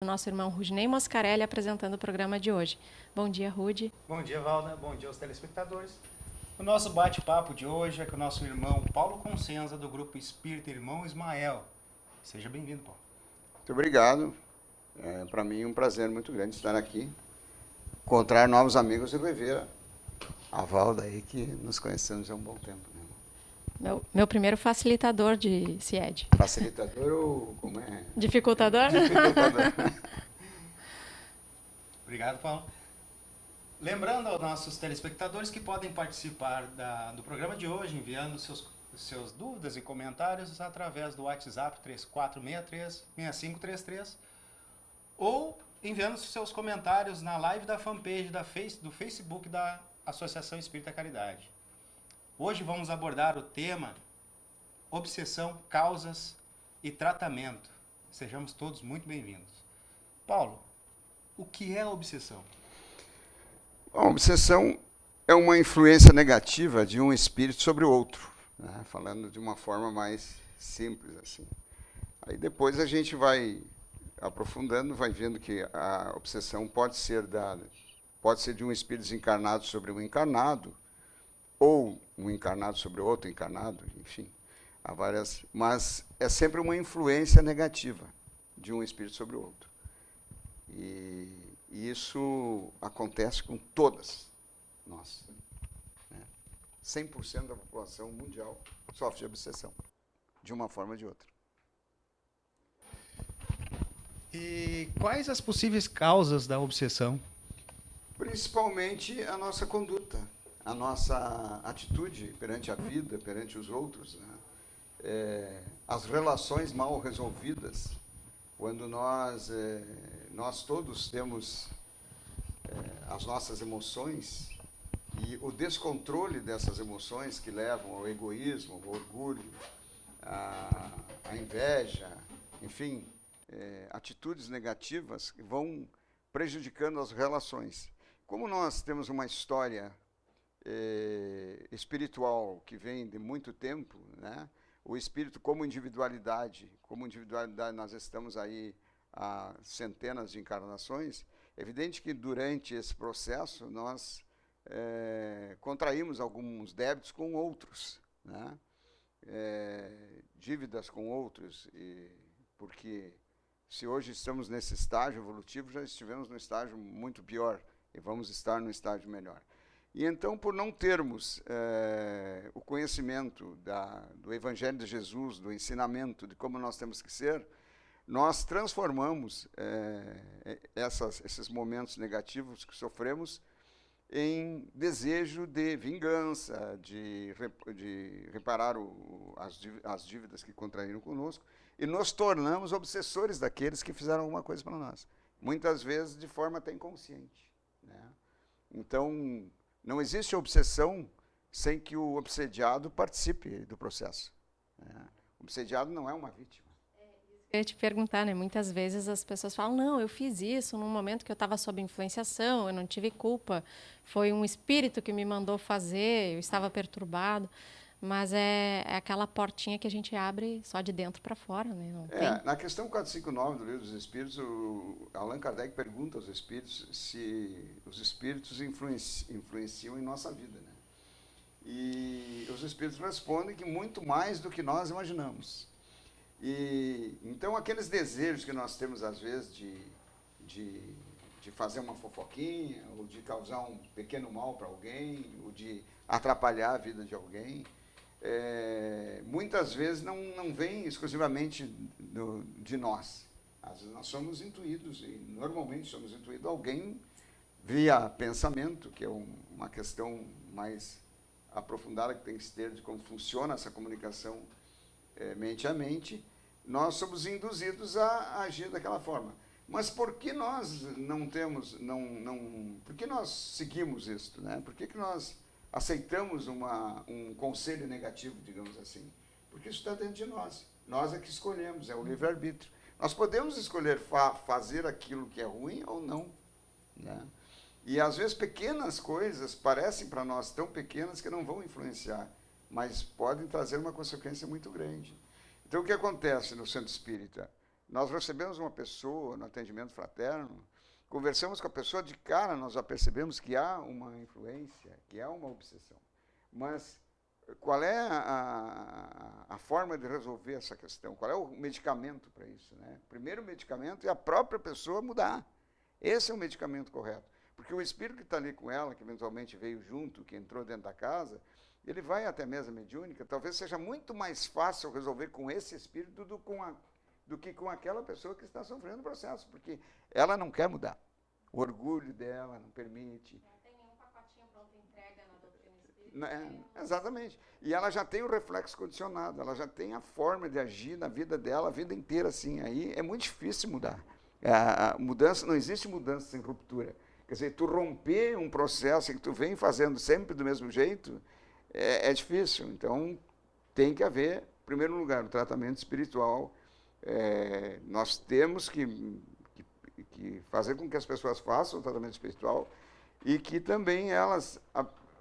O nosso irmão Rudinei Moscarelli apresentando o programa de hoje. Bom dia, Rude. Bom dia, Valda. Bom dia aos telespectadores. O nosso bate-papo de hoje é com o nosso irmão Paulo Consenza, do Grupo Espírita Irmão Ismael. Seja bem-vindo, Paulo. Muito obrigado. Para mim é um prazer muito grande estar aqui, encontrar novos amigos e rever a Valda aí, que nos conhecemos há um bom tempo. Né? Meu primeiro facilitador de CIED. Facilitador ou como é? Dificultador? Dificultador. Obrigado, Paulo. Lembrando aos nossos telespectadores que podem participar do programa de hoje, enviando seus dúvidas e comentários através do WhatsApp 3463-6533 ou enviando seus comentários na live da fanpage do Facebook da Associação Espírita Caridade. Hoje vamos abordar o tema obsessão, causas e tratamento. Sejamos todos muito bem-vindos. Paulo, o que é a obsessão? A obsessão é uma influência negativa de um espírito sobre o outro, né? Falando de uma forma mais simples assim. Aí depois a gente vai aprofundando, vai vendo que a obsessão pode ser de um espírito desencarnado sobre um encarnado, ou um encarnado sobre outro encarnado, enfim, há várias, mas é sempre uma influência negativa de um espírito sobre o outro. E isso acontece com todas nós. Né? 100% da população mundial sofre de obsessão, de uma forma ou de outra. E quais as possíveis causas da obsessão? Principalmente a nossa conduta, a nossa atitude perante a vida, perante os outros, né? As relações mal resolvidas, quando nós todos temos as nossas emoções e o descontrole dessas emoções que levam ao egoísmo, ao orgulho, à inveja, enfim, atitudes negativas que vão prejudicando as relações. Como nós temos uma história espiritual que vem de muito tempo, né? O espírito como individualidade nós estamos aí há centenas de encarnações. É evidente que durante esse processo nós contraímos alguns débitos com outros, né? Dívidas com outros, porque se hoje estamos nesse estágio evolutivo, já estivemos no estágio muito pior e vamos estar no estágio melhor. E então, por não termos o conhecimento do Evangelho de Jesus, do ensinamento de como nós temos que ser, nós transformamos esses momentos negativos que sofremos em desejo de vingança, de reparar as dívidas que contraíram conosco, e nos tornamos obsessores daqueles que fizeram alguma coisa para nós, muitas vezes de forma até inconsciente. Né? Então, não existe obsessão sem que o obsediado participe do processo. O obsediado não é uma vítima. Eu ia te perguntar, né? Muitas vezes as pessoas falam, não, eu fiz isso num momento que eu estava sob influenciação, eu não tive culpa, foi um espírito que me mandou fazer, eu estava perturbado. Mas é aquela portinha que a gente abre só de dentro para fora, né? Não tem. Na questão 459 do Livro dos Espíritos, o Allan Kardec pergunta aos espíritos se os espíritos influenciam em nossa vida. Né? E os espíritos respondem que muito mais do que nós imaginamos. E então aqueles desejos que nós temos às vezes de fazer uma fofoquinha, ou de causar um pequeno mal para alguém, ou de atrapalhar a vida de alguém, muitas vezes não vem exclusivamente de nós. Às vezes nós somos intuídos, e normalmente somos intuídos alguém via pensamento, que é uma questão mais aprofundada que tem que se ter de como funciona essa comunicação mente a mente. Nós somos induzidos a agir daquela forma. Mas por que nós por que nós seguimos isso? Né? Por que nós aceitamos um conselho negativo, digamos assim? Porque isso está dentro de nós. Nós é que escolhemos, é o livre-arbítrio. Nós podemos escolher fazer aquilo que é ruim ou não. Né? E às vezes pequenas coisas parecem para nós tão pequenas que não vão influenciar, mas podem trazer uma consequência muito grande. Então o que acontece no centro espírita? Nós recebemos uma pessoa no atendimento fraterno, conversamos com a pessoa, de cara nós já percebemos que há uma influência, que há uma obsessão. Mas qual é a forma de resolver essa questão? Qual é o medicamento para isso? Né? O primeiro medicamento é a própria pessoa mudar. Esse é o medicamento correto. Porque o espírito que está ali com ela, que eventualmente veio junto, que entrou dentro da casa, ele vai até a mesa mediúnica, talvez seja muito mais fácil resolver com esse espírito do que com aquela pessoa que está sofrendo o processo, porque ela não quer mudar. O orgulho dela não permite. Não tem nenhum pacotinho pronto entrega na doutrina espírita. Exatamente. E ela já tem o reflexo condicionado, ela já tem a forma de agir na vida dela, a vida inteira assim. Aí é muito difícil mudar. A mudança, não existe mudança sem ruptura. Quer dizer, tu romper um processo que tu vem fazendo sempre do mesmo jeito, é difícil. Então, tem que haver, em primeiro lugar, o tratamento espiritual. Nós temos que fazer com que as pessoas façam o tratamento espiritual e que também elas,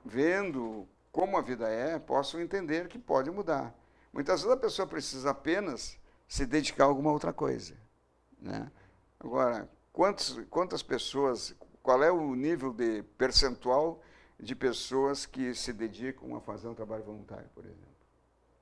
vendo como a vida possam entender que pode mudar. Muitas vezes a pessoa precisa apenas se dedicar a alguma outra coisa, né? Agora, quantas pessoas, qual é o nível de percentual de pessoas que se dedicam a fazer um trabalho voluntário, por exemplo?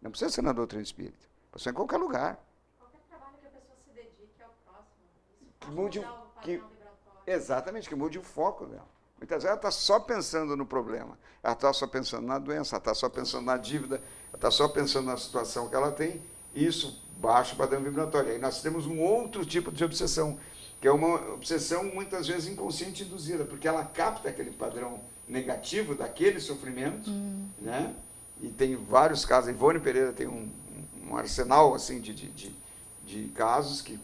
Não precisa ser na doutrina espírita, pode ser em qualquer lugar. Qualquer trabalho que a pessoa se dedique ao próximo. Isso Que mude pode mudar o padrão vibratório. Exatamente, que mude o foco dela. Muitas vezes ela está só pensando no problema, ela está só pensando na doença, ela está só pensando na dívida, ela está só pensando na situação que ela tem, e isso baixa o padrão vibratório. Aí nós temos um outro tipo de obsessão, que é uma obsessão muitas vezes inconsciente induzida, porque ela capta aquele padrão negativo daquele sofrimento, né? E tem vários casos, a Ivone Pereira tem um arsenal assim, de casos que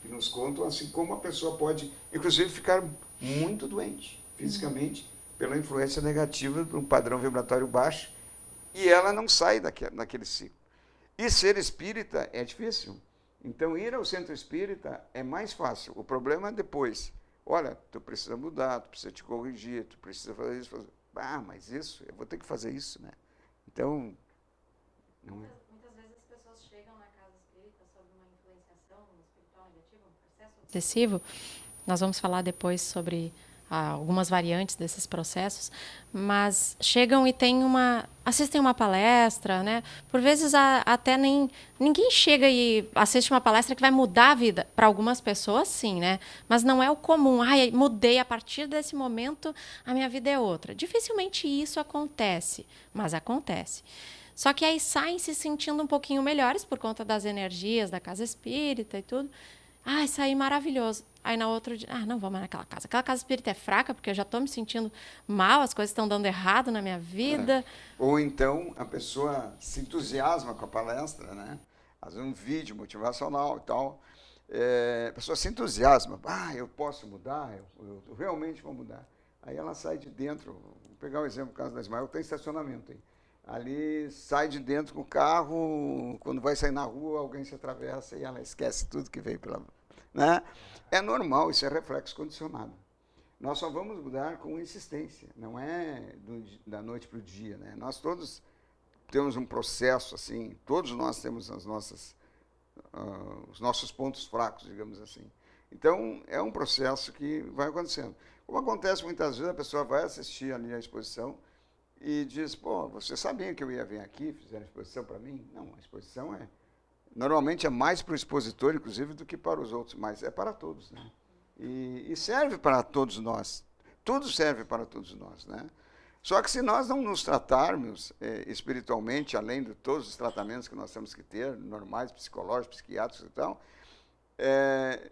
nos contam assim, como a pessoa pode, inclusive, ficar muito doente, fisicamente, pela influência negativa de um padrão vibratório baixo, e ela não sai daquele ciclo. E ser espírita é difícil. Então, ir ao centro espírita é mais fácil. O problema é depois. Olha, tu precisa mudar, tu precisa te corrigir, tu precisa fazer isso. Mas isso, eu vou ter que fazer isso, né? Então, não é. Muitas vezes as pessoas chegam na casa espírita sob uma influenciação espiritual negativa, um processo obsessivo. Nós vamos falar depois sobre algumas variantes desses processos, mas chegam e assistem uma palestra, né? Por vezes até ninguém chega e assiste uma palestra que vai mudar a vida. Para algumas pessoas, sim, né? Mas não é o comum. Mudei, a partir desse momento a minha vida é outra. Dificilmente isso acontece, mas acontece. Só que aí saem se sentindo um pouquinho melhores por conta das energias da casa espírita e tudo. Saí maravilhoso. Aí na outra dia, não vou mais naquela casa. Aquela casa espírita é fraca, porque eu já estou me sentindo mal, as coisas estão dando errado na minha vida. Ou então a pessoa se entusiasma com a palestra, né? Fazer um vídeo motivacional e tal. A pessoa se entusiasma. Eu posso mudar, eu realmente vou mudar. Aí ela sai de dentro, vou pegar o exemplo do caso da Ismael, tem estacionamento aí. Ali sai de dentro com o carro, quando vai sair na rua, alguém se atravessa e ela esquece tudo que veio pela... Né? É normal, isso é reflexo condicionado. Nós só vamos mudar com insistência, não é da noite para o dia, né? Nós todos temos um processo assim, todos nós temos os nossos pontos fracos, digamos assim. Então, é um processo que vai acontecendo. Como acontece muitas vezes, a pessoa vai assistir ali a exposição e diz, você sabia que eu ia vir aqui, fizeram a exposição para mim? Não, a exposição normalmente é mais para o expositor, inclusive, do que para os outros, mas é para todos, né? E serve para todos nós. Tudo serve para todos nós, né? Só que se nós não nos tratarmos espiritualmente, além de todos os tratamentos que nós temos que ter, normais, psicológicos, psiquiátricos e tal,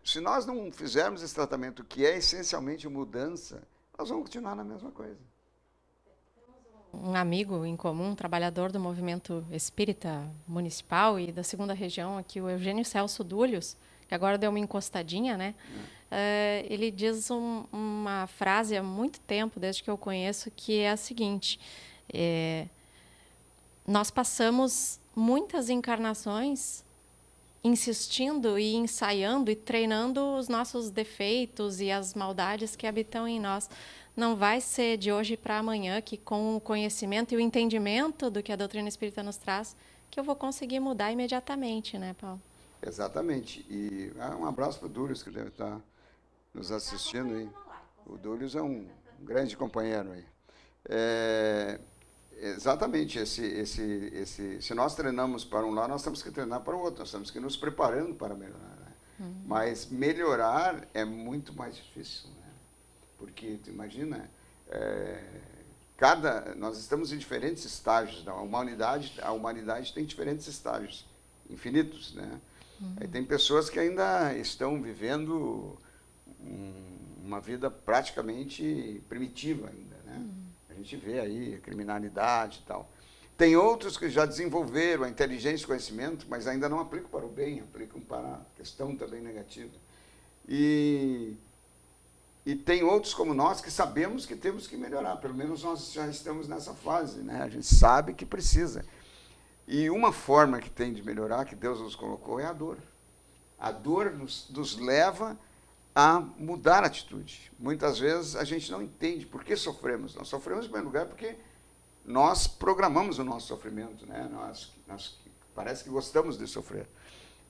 se nós não fizermos esse tratamento que é essencialmente mudança, nós vamos continuar na mesma coisa. Um amigo em comum, um trabalhador do movimento espírita municipal e da segunda região aqui, o Eugênio Celso Dúlios, que agora deu uma encostadinha, né? Ele diz uma frase há muito tempo, desde que eu conheço, que é a seguinte: nós passamos muitas encarnações insistindo e ensaiando e treinando os nossos defeitos e as maldades que habitam em nós. Não vai ser de hoje para amanhã que, com o conhecimento e o entendimento do que a doutrina espírita nos traz, que eu vou conseguir mudar imediatamente, né, Paulo? Exatamente. E um abraço para o Dúlios, que deve estar nos assistindo aí. O Dúlios é um grande companheiro aí. Exatamente. Se nós treinamos para um lado, nós temos que treinar para o outro. Nós temos que ir nos preparando para melhorar. Né? Mas melhorar é muito mais difícil. Né? Porque, tu imagina, nós estamos em diferentes estágios. A humanidade tem diferentes estágios, infinitos, né? Aí tem pessoas que ainda estão vivendo uma vida praticamente primitiva ainda, né? A gente vê aí a criminalidade e tal. Tem outros que já desenvolveram a inteligência e o conhecimento, mas ainda não aplicam para o bem, aplicam para a questão também negativa. E tem outros como nós que sabemos que temos que melhorar, pelo menos nós já estamos nessa fase, né? A gente sabe que precisa. E uma forma que tem de melhorar, que Deus nos colocou, é a dor. A dor nos leva a mudar a atitude. Muitas vezes a gente não entende por que sofremos. Nós sofremos, em primeiro lugar, porque nós programamos o nosso sofrimento. Né? Nós parece que gostamos de sofrer.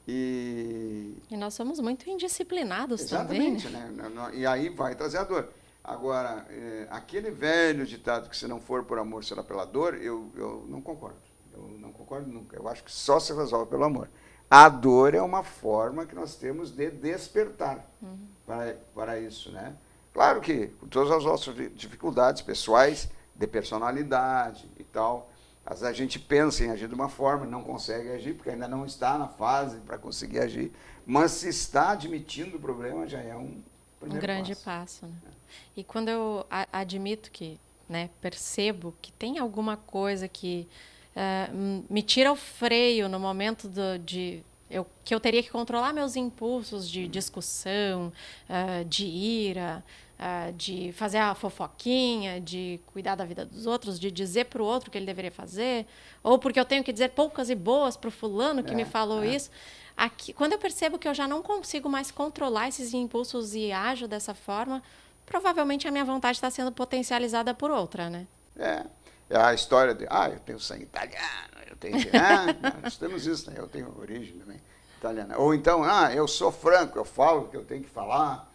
E nós somos muito indisciplinados. Exatamente, também. Né? E aí vai trazer a dor. Agora, aquele velho ditado que se não for por amor, será pela dor, eu não concordo. Eu não concordo nunca. Eu acho que só se resolve pelo amor. A dor é uma forma que nós temos de despertar para isso. Né? Claro que, com todas as nossas dificuldades pessoais, de personalidade e tal, às vezes a gente pensa em agir de uma forma, não consegue agir, porque ainda não está na fase para conseguir agir. Mas se está admitindo o problema, já é um grande passo. Né? E quando eu admito que, né, percebo que tem alguma coisa que me tira o freio no momento que eu teria que controlar meus impulsos de discussão, de ira, de fazer a fofoquinha, de cuidar da vida dos outros, de dizer para o outro o que ele deveria fazer, ou porque eu tenho que dizer poucas e boas para o fulano que me falou isso. Quando eu percebo que eu já não consigo mais controlar esses impulsos e ajo dessa forma, provavelmente a minha vontade está sendo potencializada por outra, né? É a história de, eu tenho sangue italiano, eu tenho... nós temos isso, né? Eu tenho origem também italiana. Ou então, eu sou franco, eu falo o que eu tenho que falar.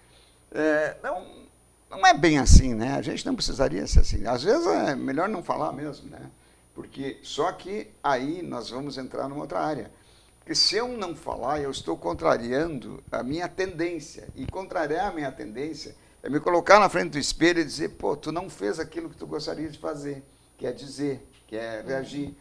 Não é bem assim, né? A gente não precisaria ser assim. Às vezes é melhor não falar mesmo, né? Porque só que aí nós vamos entrar numa outra área. Porque se eu não falar, eu estou contrariando a minha tendência. E contrariar a minha tendência é me colocar na frente do espelho e dizer, tu não fez aquilo que tu gostaria de fazer. Quer dizer, quer reagir.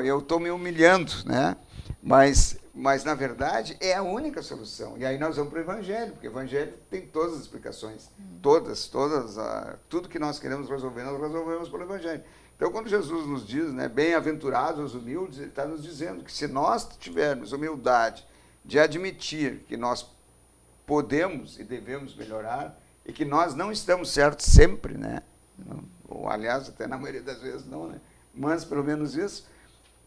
Eu estou me humilhando, né? Mas, na verdade, é a única solução. E aí nós vamos para o Evangelho, porque o Evangelho tem todas as explicações. Tudo que nós queremos resolver, nós resolvemos pelo Evangelho. Então, quando Jesus nos diz, né, bem-aventurados os humildes, ele está nos dizendo que se nós tivermos humildade de admitir que nós podemos e devemos melhorar, e que nós não estamos certos sempre, né? Ou, aliás, até na maioria das vezes não, né? Mas, pelo menos isso,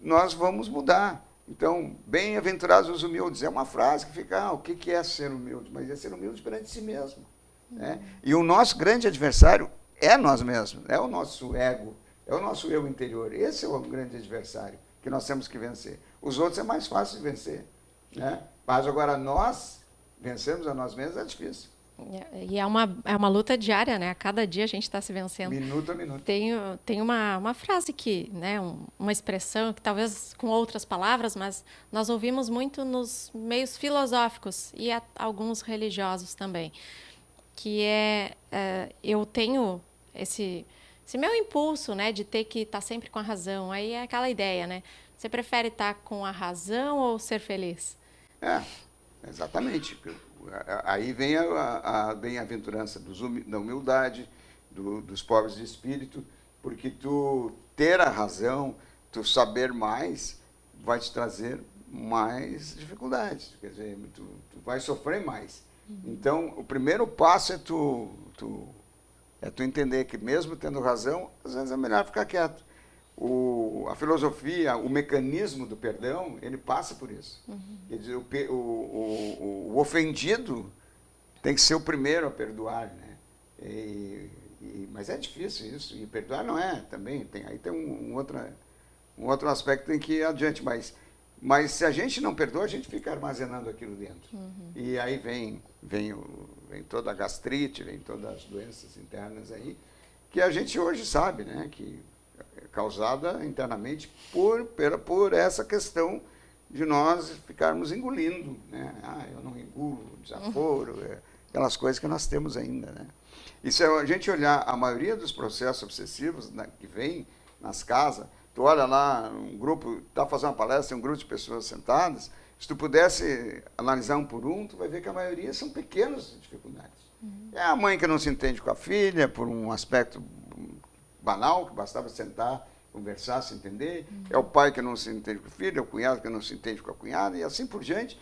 nós vamos mudar. Então, bem-aventurados os humildes, é uma frase que fica, o que é ser humilde? Mas é ser humilde perante si mesmo. Né? E o nosso grande adversário é nós mesmos, é o nosso ego, é o nosso eu interior. Esse é o grande adversário que nós temos que vencer. Os outros é mais fácil de vencer. Né? Mas agora nós vencemos a nós mesmos é difícil. E é uma luta diária, né? A cada dia a gente está se vencendo. Minuto a minuto. Tem uma frase que, né? Uma expressão que talvez com outras palavras, mas nós ouvimos muito nos meios filosóficos e alguns religiosos também, que eu tenho esse meu impulso, né? De ter que estar sempre com a razão. Aí é aquela ideia, né? Você prefere estar com a razão ou ser feliz? Exatamente. Aí vem a bem-aventurança da humildade, dos pobres de espírito, porque tu ter a razão, tu saber mais, vai te trazer mais dificuldades. Quer dizer, tu vai sofrer mais. Então, o primeiro passo é tu entender que mesmo tendo razão, às vezes é melhor ficar quieto. A filosofia, o mecanismo do perdão, ele passa por isso. Quer dizer, o ofendido tem que ser o primeiro a perdoar, né? Mas é difícil isso, e perdoar não é também. Aí tem um outro aspecto que tem que ir adiante, mas Mas se a gente não perdoa, a gente fica armazenando aquilo dentro. E aí vem toda a gastrite, vem todas as doenças internas aí, que a gente hoje sabe, né, que é causada internamente por essa questão de nós ficarmos engolindo, né? Eu não engulo, desaforo, aquelas coisas que nós temos ainda, né? E se a gente olhar a maioria dos processos obsessivos, né, que vem nas casas, tu olha lá, um grupo, está fazendo uma palestra, tem um grupo de pessoas sentadas, se tu pudesse analisar um por um, tu vai ver que a maioria são pequenas dificuldades. É a mãe que não se entende com a filha, por um aspecto banal, que bastava sentar, conversar, se entender. É o pai que não se entende com o filho, é o cunhado que não se entende com a cunhada, e assim por diante.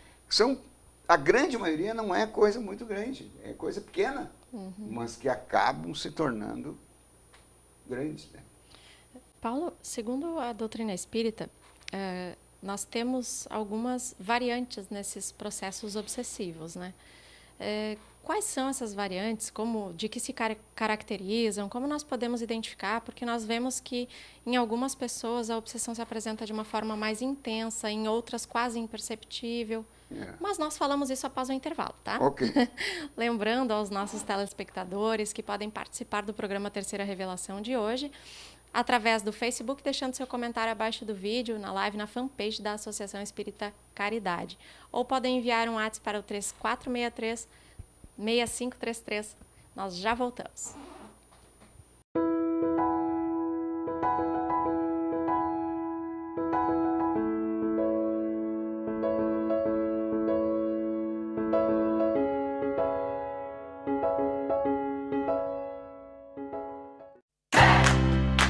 A grande maioria não é coisa muito grande, é coisa pequena, mas que acabam se tornando grandes, né? Paulo, segundo a doutrina espírita, nós temos algumas variantes nesses processos obsessivos, né? Quais são essas variantes? De que se caracterizam? Como nós podemos identificar? Porque nós vemos que em algumas pessoas a obsessão se apresenta de uma forma mais intensa, em outras quase imperceptível. Mas nós falamos isso após o intervalo, tá? Ok. Lembrando aos nossos telespectadores que podem participar do programa Terceira Revelação de hoje, através do Facebook, deixando seu comentário abaixo do vídeo, na live, na fanpage da Associação Espírita Caridade. Ou podem enviar um WhatsApp para o 3463-6533. Nós já voltamos.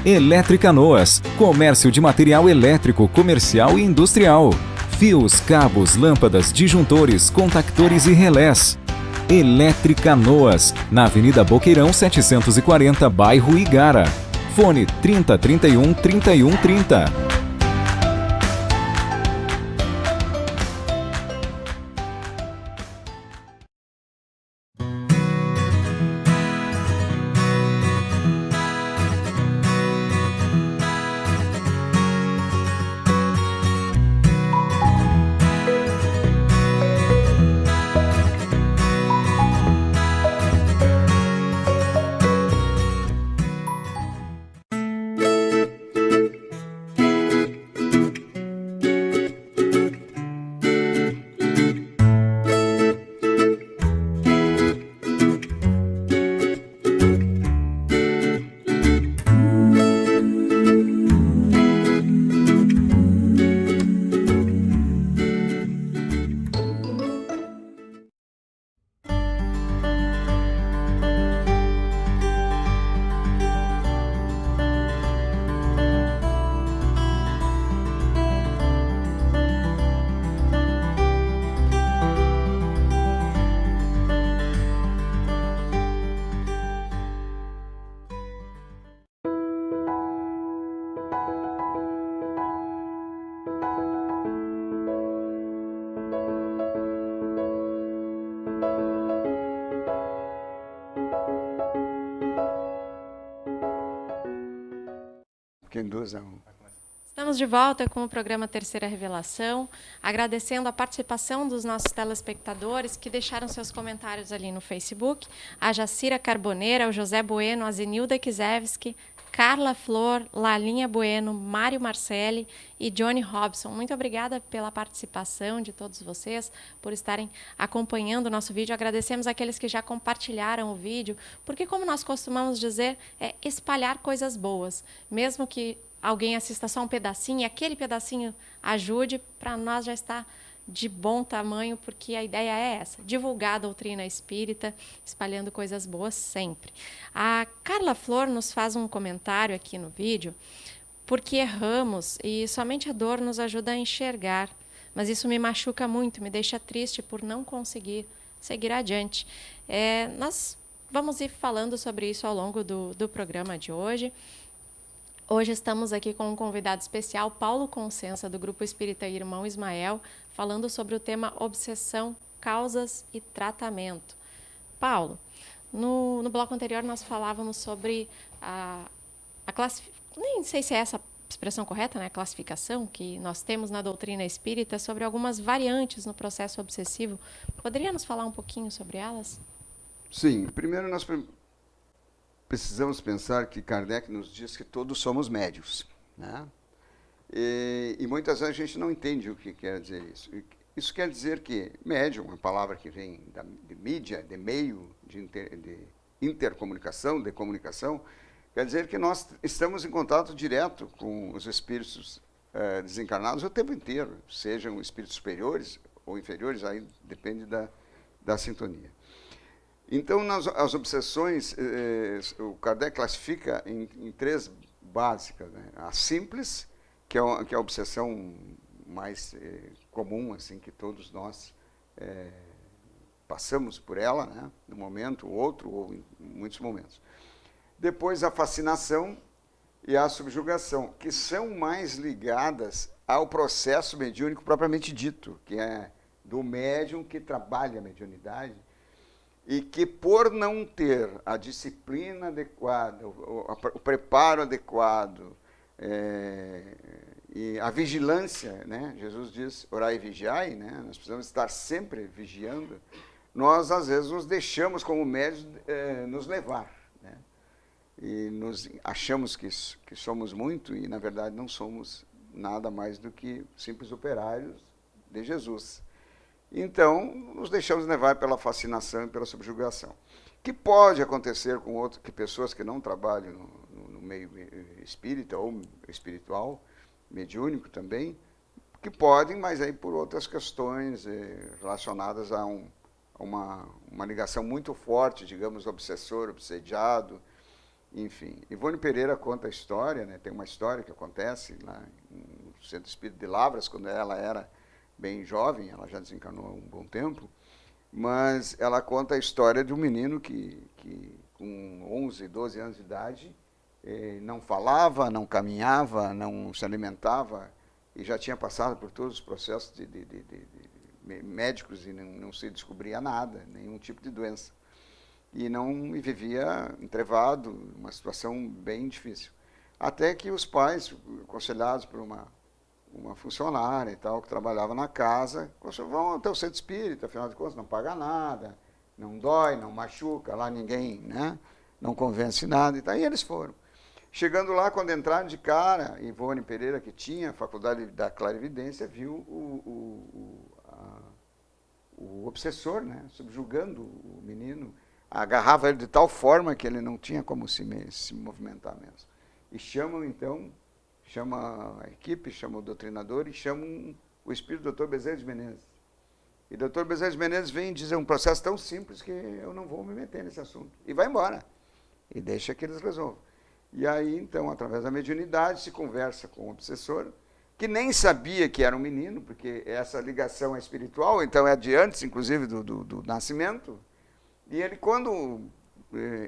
Eletricanoas, comércio de material elétrico, comercial e industrial. Fios, cabos, lâmpadas, disjuntores, contactores e relés. Eletricanoas, na Avenida Boqueirão 740, bairro Igara. Fone 3031 3130. Estamos de volta com o programa Terceira Revelação, agradecendo a participação dos nossos telespectadores que deixaram seus comentários ali no Facebook, a Jacira Carboneira, o José Bueno, a Zenilda Kizevski, Carla Flor, Lalinha Bueno, Mário Marcelli e Johnny Robson. Muito obrigada pela participação de todos vocês, por estarem acompanhando o nosso vídeo. Agradecemos aqueles que já compartilharam o vídeo, porque, como nós costumamos dizer, é espalhar coisas boas. Mesmo que alguém assista só um pedacinho e aquele pedacinho ajude, para nós já está de bom tamanho, porque a ideia é essa, divulgar a doutrina espírita, espalhando coisas boas sempre. A Carla Flor nos faz um comentário aqui no vídeo, porque erramos e somente a dor nos ajuda a enxergar, mas isso me machuca muito, me deixa triste por não conseguir seguir adiante. Nós vamos ir falando sobre isso ao longo do programa de hoje. Hoje estamos aqui com um convidado especial, Paulo Consensa, do Grupo Espírita Irmão Ismael, falando sobre o tema obsessão, causas e tratamento. Paulo, no bloco anterior nós falávamos sobre a classificação, nem sei se é essa expressão correta, né? Classificação que nós temos na doutrina espírita sobre algumas variantes no processo obsessivo. Poderia nos falar um pouquinho sobre elas? Sim, primeiro nós precisamos pensar que Kardec nos diz que todos somos médios, né? E muitas vezes a gente não entende o que quer dizer isso. Isso quer dizer que médium, uma palavra que vem de mídia, de meio, de intercomunicação, de comunicação, quer dizer que nós estamos em contato direto com os espíritos desencarnados o tempo inteiro, sejam espíritos superiores ou inferiores, aí depende da sintonia. Então, as obsessões, o Kardec classifica em três básicas, né? A simples, que é a obsessão mais comum, assim, que todos nós passamos por ela, né? Num momento, outro, ou em muitos momentos. Depois, a fascinação e a subjugação, que são mais ligadas ao processo mediúnico propriamente dito, que é do médium que trabalha a mediunidade, e que, por não ter a disciplina adequada, o preparo adequado, e a vigilância, né? Jesus diz, orai e vigiai, né? Nós precisamos estar sempre vigiando. Nós, às vezes, nos deixamos, como médios, nos levar, né? E achamos que somos muito, e, na verdade, não somos nada mais do que simples operários de Jesus. Então, nos deixamos levar pela fascinação e pela subjugação. Que pode acontecer com pessoas que não trabalham no meio espírita ou espiritual, mediúnico também, que podem, mas aí por outras questões relacionadas a uma ligação muito forte, digamos, obsessor, obsediado, enfim. Ivone Pereira conta a história, né? Tem uma história que acontece lá no Centro Espírita de Lavras, quando ela era bem jovem, ela já desencarnou há um bom tempo, mas ela conta a história de um menino que com 11, 12 anos de idade, não falava, não caminhava, não se alimentava, e já tinha passado por todos os processos de médicos e não se descobria nada, nenhum tipo de doença. E vivia entrevado, uma situação bem difícil. Até que os pais, aconselhados por uma funcionária e tal, que trabalhava na casa, vão até o centro espírita, afinal de contas, não paga nada, não dói, não machuca, lá ninguém, né, não convence nada, e tal, e eles foram. Chegando lá, quando entraram de cara, Ivone Pereira, que tinha a faculdade da clarividência, viu o obsessor, né, subjugando o menino, agarrava ele de tal forma que ele não tinha como se movimentar mesmo. E chama a equipe, chama o doutrinador e chama o espírito do Dr. Bezerra de Menezes. E o Dr. Bezerra de Menezes vem dizer um processo tão simples que eu não vou me meter nesse assunto. E vai embora. E deixa que eles resolvam. E aí, então, através da mediunidade, se conversa com o obsessor, que nem sabia que era um menino, porque essa ligação é espiritual, então é de antes, inclusive, do nascimento. E ele, quando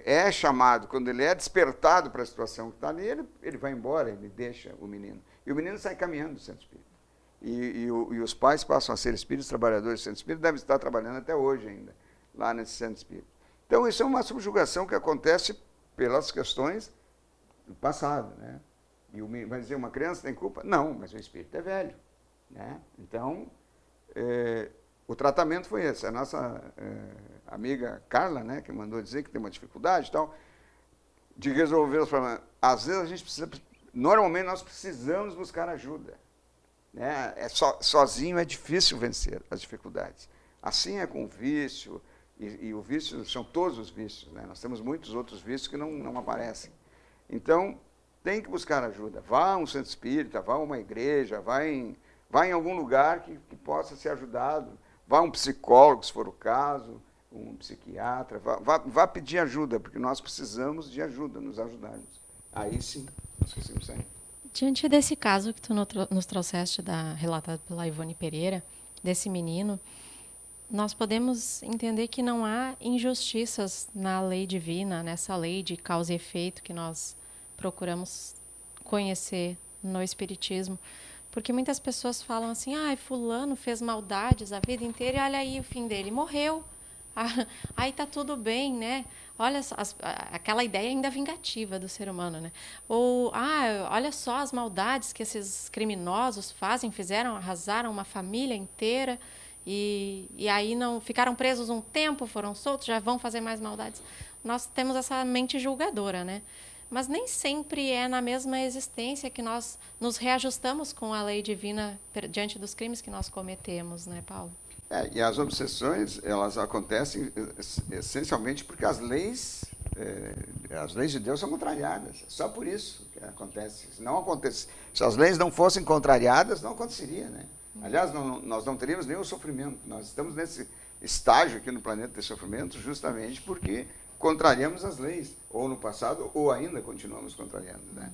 é chamado, quando ele é despertado para a situação que está ali, ele vai embora, ele deixa o menino. E o menino sai caminhando do centro espírita. E os pais passam a ser espíritos trabalhadores do centro espírita, devem estar trabalhando até hoje ainda, lá nesse centro espírita. Então, isso é uma subjugação que acontece pelas questões do passado, né? E vai dizer, uma criança tem culpa? Não, mas o espírito é velho, né? Então, o tratamento foi esse. A nossa amiga Carla, né, que mandou dizer que tem uma dificuldade e tal, de resolver os problemas. Às vezes a gente precisa, normalmente nós precisamos buscar ajuda, né? Sozinho é difícil vencer as dificuldades. Assim é com o vício, e o vício são todos os vícios, né? Nós temos muitos outros vícios que não aparecem. Então, tem que buscar ajuda. Vá a um centro espírita, vá a uma igreja, vá em algum lugar que possa ser ajudado. Vá a um psicólogo, se for o caso, um psiquiatra. Vá pedir ajuda, porque nós precisamos de ajuda, nos ajudarmos. Aí sim, nós conseguimos sair. Diante desse caso que tu nos trouxeste, relatado pela Ivone Pereira, desse menino, nós podemos entender que não há injustiças na lei divina, nessa lei de causa e efeito que nós procuramos conhecer no Espiritismo. Porque muitas pessoas falam assim, fulano fez maldades a vida inteira e olha aí o fim dele, morreu. aí tá tudo bem, né? Olha só, aquela ideia ainda vingativa do ser humano, né? Ou, olha só as maldades que esses criminosos fizeram, arrasaram uma família inteira e aí não ficaram presos um tempo, foram soltos, já vão fazer mais maldades. Nós temos essa mente julgadora, né? Mas nem sempre é na mesma existência que nós nos reajustamos com a lei divina diante dos crimes que nós cometemos, né, Paulo? E as obsessões, elas acontecem essencialmente porque as leis de Deus são contrariadas. Só por isso que acontece. Se as leis não fossem contrariadas, não aconteceria, né? Aliás, nós não teríamos nenhum sofrimento. Nós estamos nesse estágio aqui no planeta de sofrimento justamente porque contrariamos as leis, ou no passado, ou ainda continuamos contrariando, né?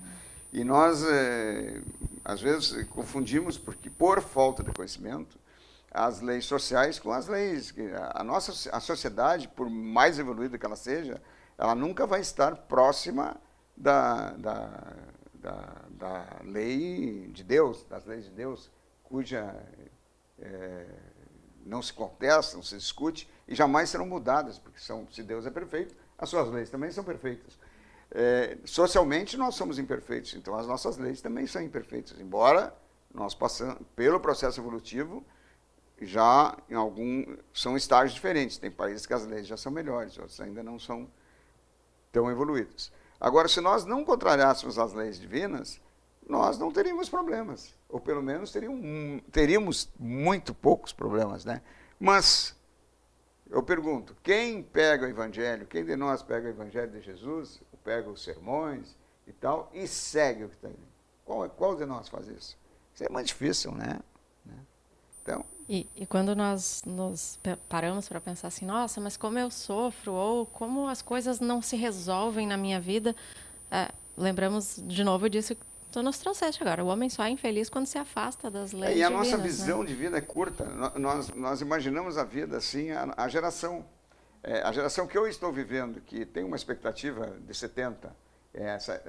E nós, às vezes, confundimos, porque por falta de conhecimento, as leis sociais com as leis. A sociedade, por mais evoluída que ela seja, ela nunca vai estar próxima da lei de Deus, das leis de Deus, cuja não se contesta, não se discute, e jamais serão mudadas, porque se Deus é perfeito, as suas leis também são perfeitas. Socialmente, nós somos imperfeitos, então as nossas leis também são imperfeitas, embora nós passamos pelo processo evolutivo, já são estágios diferentes. Tem países que as leis já são melhores, outros ainda não são tão evoluídos. Agora, se nós não contrariássemos as leis divinas, nós não teríamos problemas, ou pelo menos teríamos muito poucos problemas, né? Mas eu pergunto, quem pega o Evangelho, quem de nós pega o Evangelho de Jesus, pega os sermões e tal, e segue o que está ali? Qual de nós faz isso? Isso é muito difícil, né? Então... E quando nós nos paramos para pensar assim, nossa, mas como eu sofro, ou como as coisas não se resolvem na minha vida, lembramos de novo disso que tu nos trouxeste agora. O homem só é infeliz quando se afasta das leis divinas. E a nossa visão, né, de vida é curta. Nós imaginamos a vida assim, a geração que eu estou vivendo, que tem uma expectativa de 70,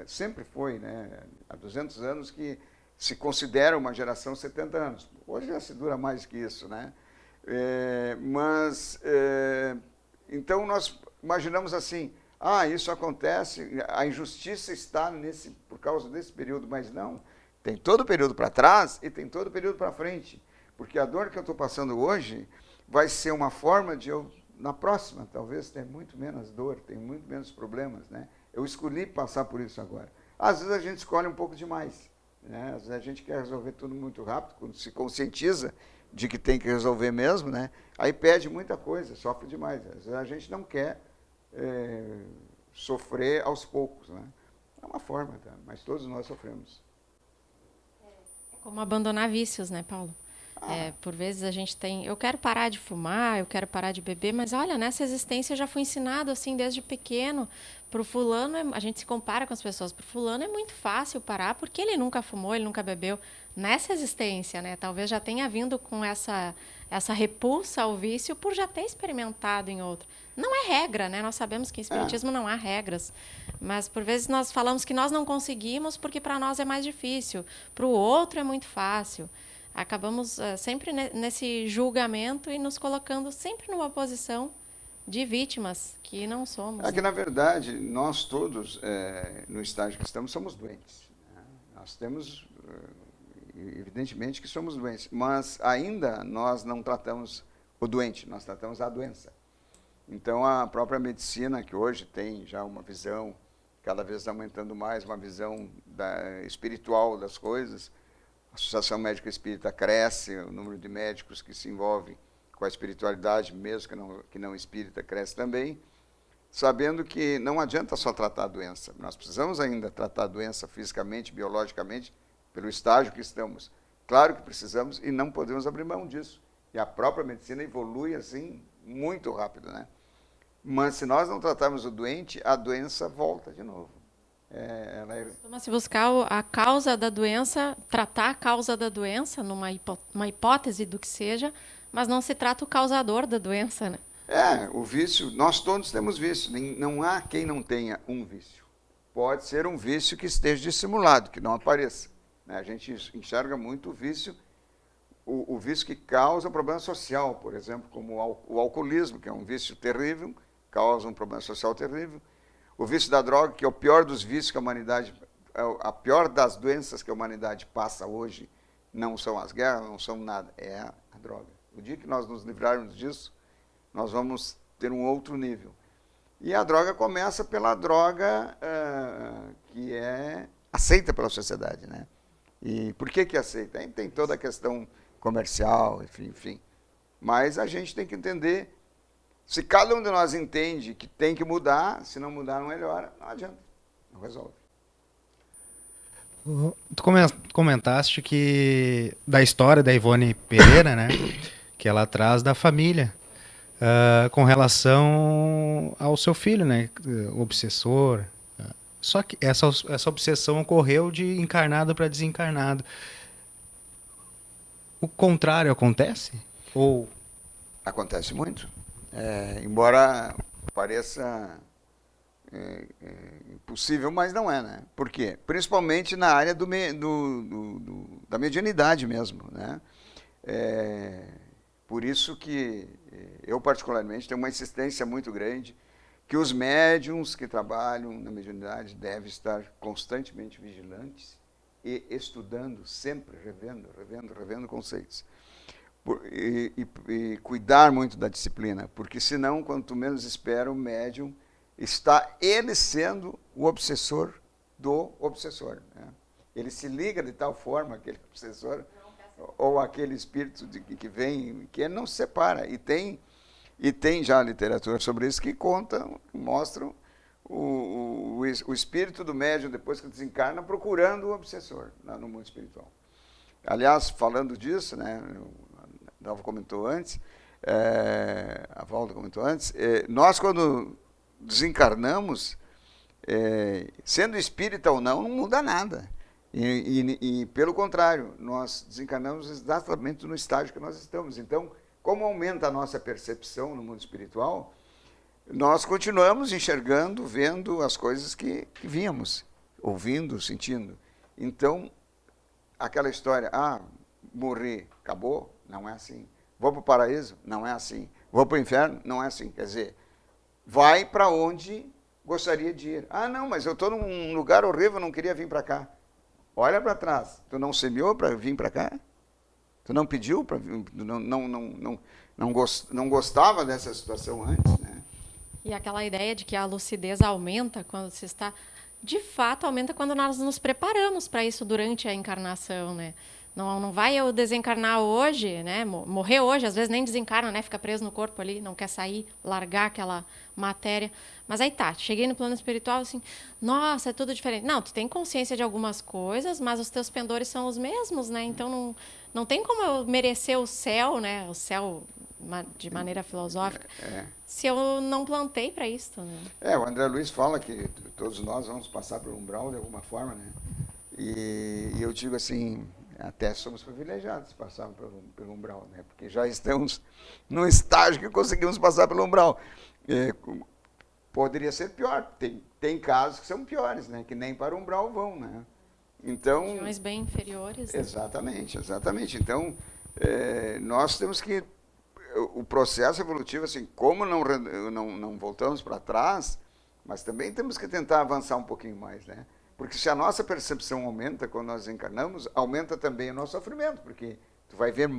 sempre foi, né, há 200 anos que se considera uma geração 70 anos. Hoje já se dura mais que isso, né? Então nós imaginamos assim, isso acontece, a injustiça está por causa desse período, mas não. Tem todo o período para trás e tem todo o período para frente. Porque a dor que eu estou passando hoje vai ser uma forma de eu, na próxima, talvez, ter muito menos dor, ter muito menos problemas, né? Eu escolhi passar por isso agora. Às vezes a gente escolhe um pouco demais, né? Às vezes a gente quer resolver tudo muito rápido, quando se conscientiza de que tem que resolver mesmo, né? Aí pede muita coisa, sofre demais. Às vezes a gente não quer sofrer aos poucos, né? É uma forma, tá? Mas todos nós sofremos. É como abandonar vícios, né, Paulo? Por vezes a gente eu quero parar de fumar, eu quero parar de beber, mas olha, nessa existência eu já fui ensinado assim desde pequeno. Para o fulano, a gente se compara com as pessoas, para o fulano é muito fácil parar, porque ele nunca fumou, ele nunca bebeu. Nessa existência, né, talvez já tenha vindo com essa repulsa ao vício por já ter experimentado em outro. Não é regra, né? Nós sabemos que em espiritismo não há regras, mas por vezes nós falamos que nós não conseguimos porque para nós é mais difícil, para o outro é muito fácil. Acabamos sempre nesse julgamento e nos colocando sempre numa posição de vítimas que não somos. Que, na verdade, nós todos, no estágio que estamos, somos doentes, né? Nós temos, evidentemente, que somos doentes, mas ainda nós não tratamos o doente, nós tratamos a doença. Então, a própria medicina, que hoje tem já uma visão, cada vez aumentando mais, uma visão espiritual das coisas. A Associação Médica Espírita cresce, o número de médicos que se envolvem com a espiritualidade, mesmo que não espírita, cresce também, sabendo que não adianta só tratar a doença. Nós precisamos ainda tratar a doença fisicamente, biologicamente, pelo estágio que estamos. Claro que precisamos e não podemos abrir mão disso. E a própria medicina evolui assim muito rápido, né? Mas se nós não tratarmos o doente, a doença volta de novo. Costuma-se buscar a causa da doença, tratar a causa da doença, numa hipótese do que seja, mas não se trata o causador da doença, né? O vício, nós todos temos vício, não há quem não tenha um vício. Pode ser um vício que esteja dissimulado, que não apareça, né? A gente enxerga muito o vício o vício que causa um problema social, por exemplo, como o alcoolismo, que é um vício terrível, causa um problema social terrível. O vício da droga, que é o pior dos vícios que a humanidade, a pior das doenças que a humanidade passa hoje, não são as guerras, não são nada, é a droga. O dia que nós nos livrarmos disso, nós vamos ter um outro nível. E a droga começa pela droga que é aceita pela sociedade, né? E por que aceita? Tem toda a questão comercial, enfim. Mas a gente tem que entender, se cada um de nós entende que tem que mudar, se não mudar não melhora, não adianta, não resolve. Tu comentaste que da história da Ivone Pereira, né, que ela traz da família, com relação ao seu filho, né, obsessor. Só que essa obsessão ocorreu de encarnado para desencarnado. O contrário acontece? Ou acontece muito? Embora pareça impossível, mas não é, né? Por quê? Principalmente na área da mediunidade mesmo, né? Por isso que eu, particularmente, tenho uma insistência muito grande que os médiums que trabalham na mediunidade devem estar constantemente vigilantes e estudando, sempre revendo conceitos. E cuidar muito da disciplina, porque senão, quanto menos espera, o médium está ele sendo o obsessor do obsessor, né? Ele se liga de tal forma, aquele obsessor, ou aquele espírito que vem, que ele não se separa. E tem já literatura sobre isso que mostram o espírito do médium, depois que desencarna, procurando o obsessor no mundo espiritual. Aliás, falando disso, né, a Valda comentou antes, nós quando desencarnamos, sendo espírita ou não muda nada. E pelo contrário, nós desencarnamos exatamente no estágio que nós estamos. Então, como aumenta a nossa percepção no mundo espiritual, nós continuamos enxergando, vendo as coisas que víamos, ouvindo, sentindo. Então, aquela história, morri, acabou? Não é assim. Vou para o paraíso? Não é assim. Vou para o inferno? Não é assim. Quer dizer, vai para onde gostaria de ir. Não, mas eu estou num lugar horrível, não queria vir para cá. Olha para trás. Tu não semeou para vir para cá? Tu não pediu para vir? Não gostava dessa situação antes, né? E aquela ideia de que a lucidez aumenta quando se está... De fato, aumenta quando nós nos preparamos para isso durante a encarnação, né? Não vai eu desencarnar hoje, né? Morrer hoje, às vezes nem desencarna, né? Fica preso no corpo ali, não quer sair, largar aquela matéria. Mas aí tá, cheguei no plano espiritual assim, nossa, é tudo diferente. Não, tu tem consciência de algumas coisas, mas os teus pendores são os mesmos, né? Então não tem como eu merecer o céu, né? O céu de maneira filosófica, se eu não plantei para isso, né? O André Luiz fala que todos nós vamos passar pelo umbral de alguma forma, né? E eu digo assim, até somos privilegiados de passar pelo umbral, né? Porque já estamos num estágio que conseguimos passar pelo umbral. Poderia ser pior, tem casos que são piores, né? Que nem para o umbral vão, né? Então, regiões bem inferiores. Né? Exatamente. Então, nós temos que... O processo evolutivo, assim, como não voltamos para trás, mas também temos que tentar avançar um pouquinho mais, né? Porque se a nossa percepção aumenta quando nós encarnamos, aumenta também o nosso sofrimento, porque tu vai ver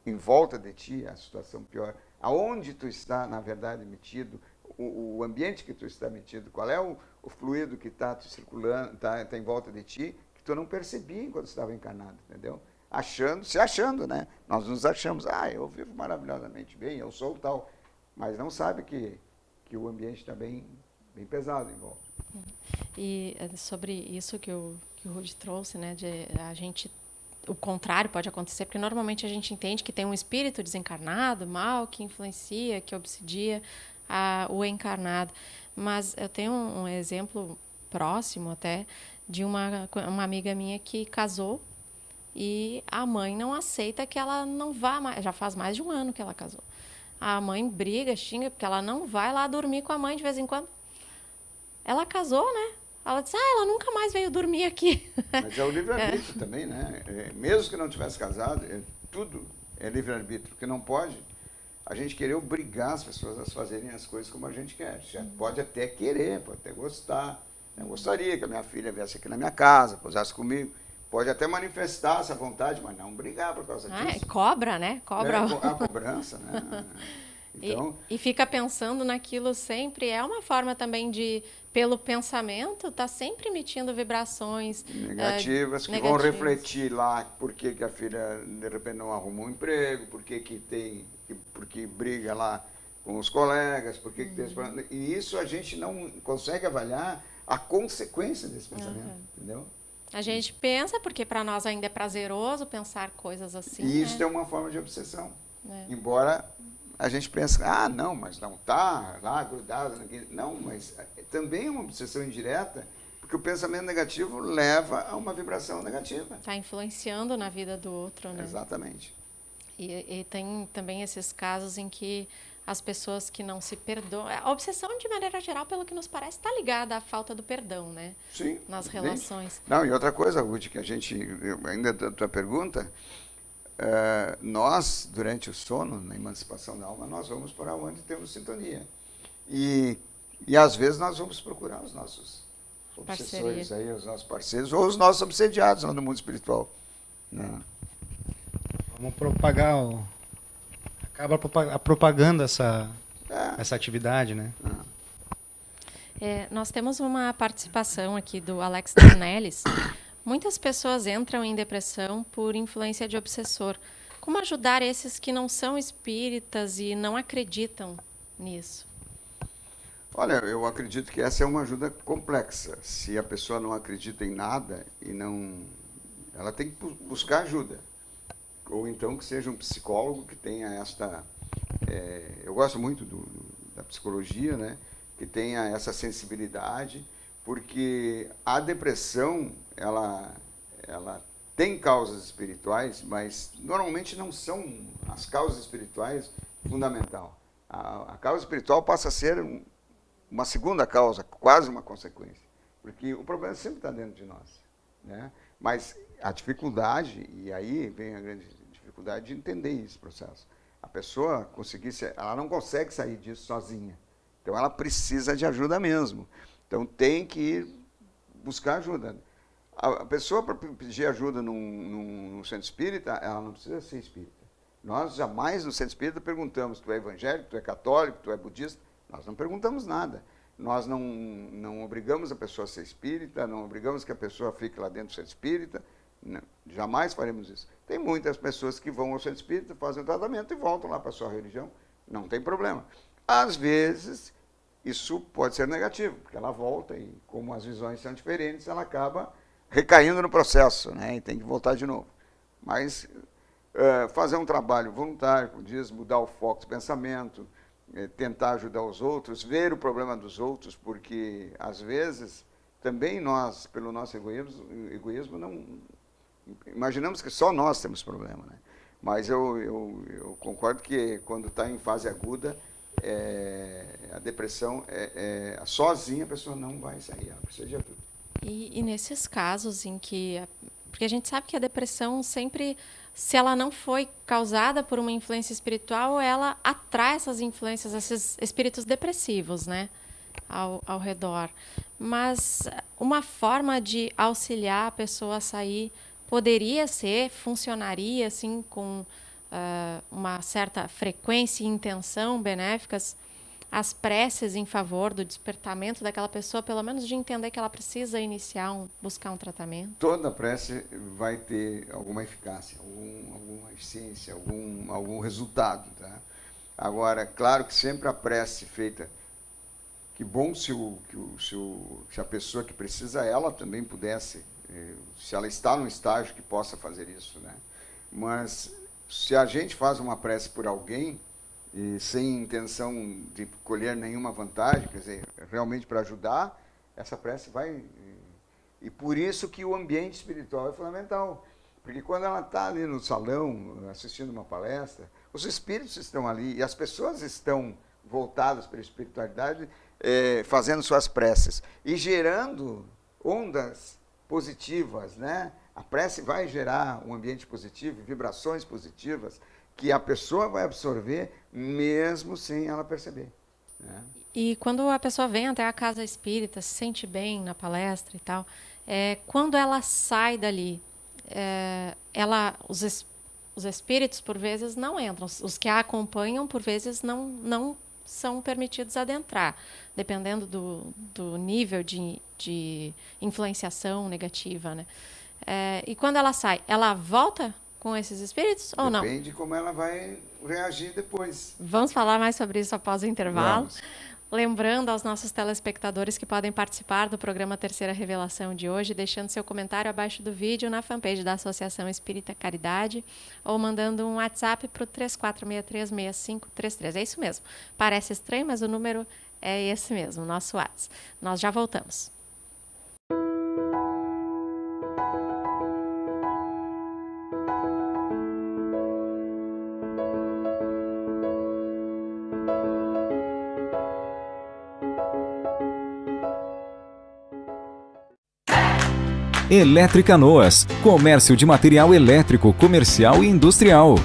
em volta de ti a situação pior. Aonde tu está, na verdade, metido, o ambiente que tu está metido, qual é o fluido que está circulando, está em volta de ti, que tu não percebia enquanto estava encarnado, entendeu? Se achando, né? Nós nos achamos, eu vivo maravilhosamente bem, eu sou tal, mas não sabe que o ambiente está bem pesado em volta. E sobre isso que o Rudy trouxe, né, de o contrário pode acontecer, porque normalmente a gente entende que tem um espírito desencarnado, mal, que influencia, que obsidia o encarnado. Mas eu tenho um exemplo próximo até de uma amiga minha que casou e a mãe não aceita que ela não vá mais. Já faz mais de um ano que ela casou. A mãe briga, xinga, porque ela não vai lá dormir com a mãe de vez em quando. Ela casou, né? Ela disse, ela nunca mais veio dormir aqui. Mas é o livre-arbítrio também, né? Mesmo que não tivesse casado, tudo é livre-arbítrio. O que não pode, a gente querer obrigar as pessoas a fazerem as coisas como a gente quer. Já pode até querer, pode até gostar. Eu gostaria que a minha filha viesse aqui na minha casa, posasse comigo. Pode até manifestar essa vontade, mas não brigar por causa disso. Cobra, né? Cobra. A cobrança, né? Então, e fica pensando naquilo sempre. É uma forma também de, pelo pensamento, tá sempre emitindo vibrações negativas, que vão refletir lá por que a filha, de repente, não arrumou um emprego, porque briga lá com os colegas, porque tem esse problema. E isso a gente não consegue avaliar a consequência desse pensamento, entendeu? A gente pensa, porque para nós ainda é prazeroso pensar coisas assim. E isso é uma forma de obsessão. Embora a gente pense, não, mas não está lá grudado naquele. Não, mas também é uma obsessão indireta, porque o pensamento negativo leva a uma vibração negativa. Está influenciando na vida do outro, né? Exatamente. E tem também esses casos em que as pessoas que não se perdoam... A obsessão, de maneira geral, pelo que nos parece, está ligada à falta do perdão, né? Sim. Nas relações. Não, e outra coisa, Ruth, que a gente... Ainda da tua pergunta, nós, durante o sono, na emancipação da alma, nós vamos para onde temos sintonia. E às vezes nós vamos procurar os nossos obsessores, aí, os nossos parceiros, ou os nossos obsediados lá no mundo espiritual. Vamos propagar acaba propagando essa atividade, né? Nós temos uma participação aqui do Alex Dornelles. Muitas pessoas entram em depressão por influência de obsessor. Como ajudar esses que não são espíritas e não acreditam nisso? Olha, eu acredito que essa é uma ajuda complexa. Se a pessoa não acredita em nada ela tem que buscar ajuda. Ou então que seja um psicólogo que tenha esta... eu gosto muito da psicologia, né? Que tenha essa sensibilidade, porque a depressão, ela tem causas espirituais, mas normalmente não são as causas espirituais fundamental. A causa espiritual passa a ser uma segunda causa, quase uma consequência, porque o problema sempre está dentro de nós, né? Mas a dificuldade, e aí vem a grande dificuldade de entender esse processo. A pessoa ela não consegue sair disso sozinha. Então ela precisa de ajuda mesmo. Então tem que ir buscar ajuda. A pessoa, para pedir ajuda num centro espírita, ela não precisa ser espírita. Nós jamais no centro espírita perguntamos: tu é evangélico, tu é católico, tu é budista? Nós não perguntamos nada. Nós não obrigamos a pessoa a ser espírita, não obrigamos que a pessoa fique lá dentro do centro espírita. Não, jamais faremos isso. Tem muitas pessoas que vão ao centro espírita, fazem o tratamento e voltam lá para a sua religião. Não tem problema. Às vezes, isso pode ser negativo, porque ela volta e, como as visões são diferentes, ela acaba recaindo no processo, né? E tem que voltar de novo. Mas fazer um trabalho voluntário, como diz, mudar o foco do pensamento, tentar ajudar os outros, ver o problema dos outros, porque, às vezes, também nós, pelo nosso egoísmo não imaginamos que só nós temos problema, né? Mas eu concordo que quando está em fase aguda, a depressão, sozinha a pessoa não vai sair, ela precisa de ajuda. E nesses casos em que... Porque a gente sabe que a depressão sempre, se ela não foi causada por uma influência espiritual, ela atrai essas influências, esses espíritos depressivos, né, ao redor. Mas uma forma de auxiliar a pessoa a sair funcionaria assim com uma certa frequência e intenção benéficas, as preces em favor do despertamento daquela pessoa, pelo menos de entender que ela precisa buscar um tratamento? Toda prece vai ter alguma eficácia, alguma eficiência, algum resultado, tá? Agora, claro que sempre a prece feita, que bom se a pessoa que precisa, ela também pudesse, se ela está num estágio que possa fazer isso, né? Mas se a gente faz uma prece por alguém, e sem intenção de colher nenhuma vantagem, quer dizer, realmente para ajudar, essa prece vai... E por isso que o ambiente espiritual é fundamental. Porque quando ela está ali no salão, assistindo uma palestra, os espíritos estão ali, e as pessoas estão voltadas para a espiritualidade, fazendo suas preces, e gerando ondas positivas, né? A prece vai gerar um ambiente positivo, vibrações positivas, que a pessoa vai absorver mesmo sem ela perceber, né? E quando a pessoa vem até a casa espírita, se sente bem na palestra e tal, quando ela sai dali, os espíritos, por vezes, não entram. Os que a acompanham, por vezes, não são permitidos adentrar, dependendo do nível de influenciação negativa, né? E quando ela sai, ela volta com esses espíritos ou não? Depende como ela vai reagir depois. Vamos falar mais sobre isso após o intervalo. Vamos. Lembrando aos nossos telespectadores que podem participar do programa Terceira Revelação de hoje, deixando seu comentário abaixo do vídeo na fanpage da Associação Espírita Caridade ou mandando um WhatsApp para o 34636533. É isso mesmo. Parece estranho, mas o número é esse mesmo, nosso WhatsApp. Nós já voltamos. Elétrica Noas, comércio de material elétrico, comercial e industrial.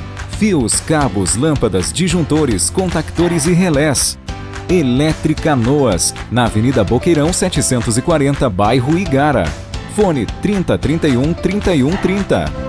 Fios, cabos, lâmpadas, disjuntores, contactores e relés. Elétrica Noas, na Avenida Boqueirão 740, bairro Igara. Fone 3031 3130.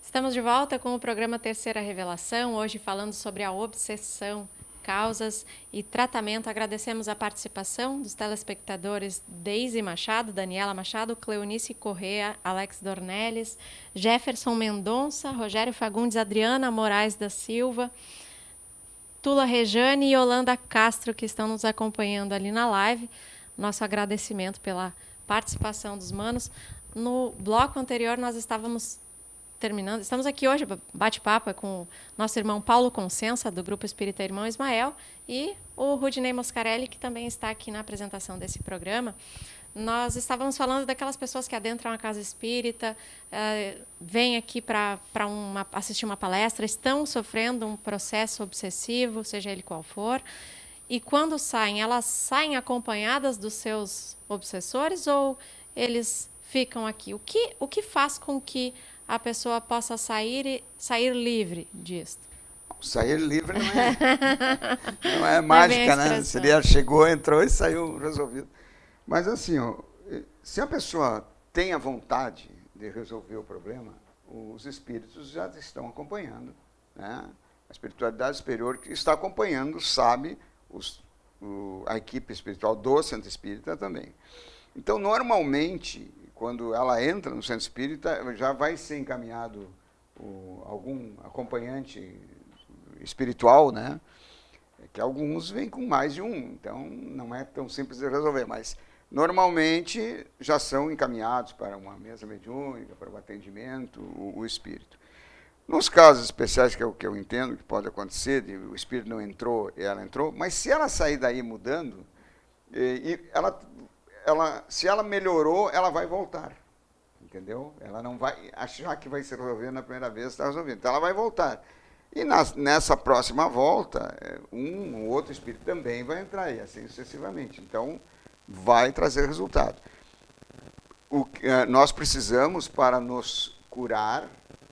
Estamos de volta com o programa Terceira Revelação, hoje falando sobre a obsessão, causas e tratamento. Agradecemos a participação dos telespectadores Deise Machado, Daniela Machado, Cleonice Correa, Alex Dornelles, Jefferson Mendonça, Rogério Fagundes, Adriana Moraes da Silva, Tula Rejane e Yolanda Castro, que estão nos acompanhando ali na live. Nosso agradecimento pela participação dos manos. No bloco anterior nós estávamos terminando. Estamos aqui hoje, bate-papo com o nosso irmão Paulo Consensa, do Grupo Espírita Irmão Ismael, e o Rudinei Moscarelli, que também está aqui na apresentação desse programa. Nós estávamos falando daquelas pessoas que adentram a casa espírita, vêm aqui para assistir uma palestra, estão sofrendo um processo obsessivo, seja ele qual for, e quando saem, elas saem acompanhadas dos seus obsessores ou eles ficam aqui? O que faz com que a pessoa possa sair livre disso? Sair livre não é mágica, né? Seria chegou, entrou e saiu resolvido. Mas assim, ó, se a pessoa tem a vontade de resolver o problema, os espíritos já estão acompanhando, né? A espiritualidade superior que está acompanhando sabe, a equipe espiritual do Centro Espírita também. Então, normalmente, quando ela entra no Centro Espírita, já vai ser encaminhado algum acompanhante espiritual, né? Que alguns vêm com mais de um, então não é tão simples de resolver, mas normalmente já são encaminhados para uma mesa mediúnica, para o atendimento, o espírito. Nos casos especiais, que é o que eu entendo que pode acontecer, o espírito não entrou e ela entrou, mas se ela sair daí mudando, se ela melhorou, ela vai voltar. entendeu? Ela não vai achar que vai se resolver na primeira vez, está resolvido. Então ela vai voltar. E nessa próxima volta, um ou outro espírito também vai entrar, e assim sucessivamente. Então, vai trazer resultado. Nós precisamos, para nos curar,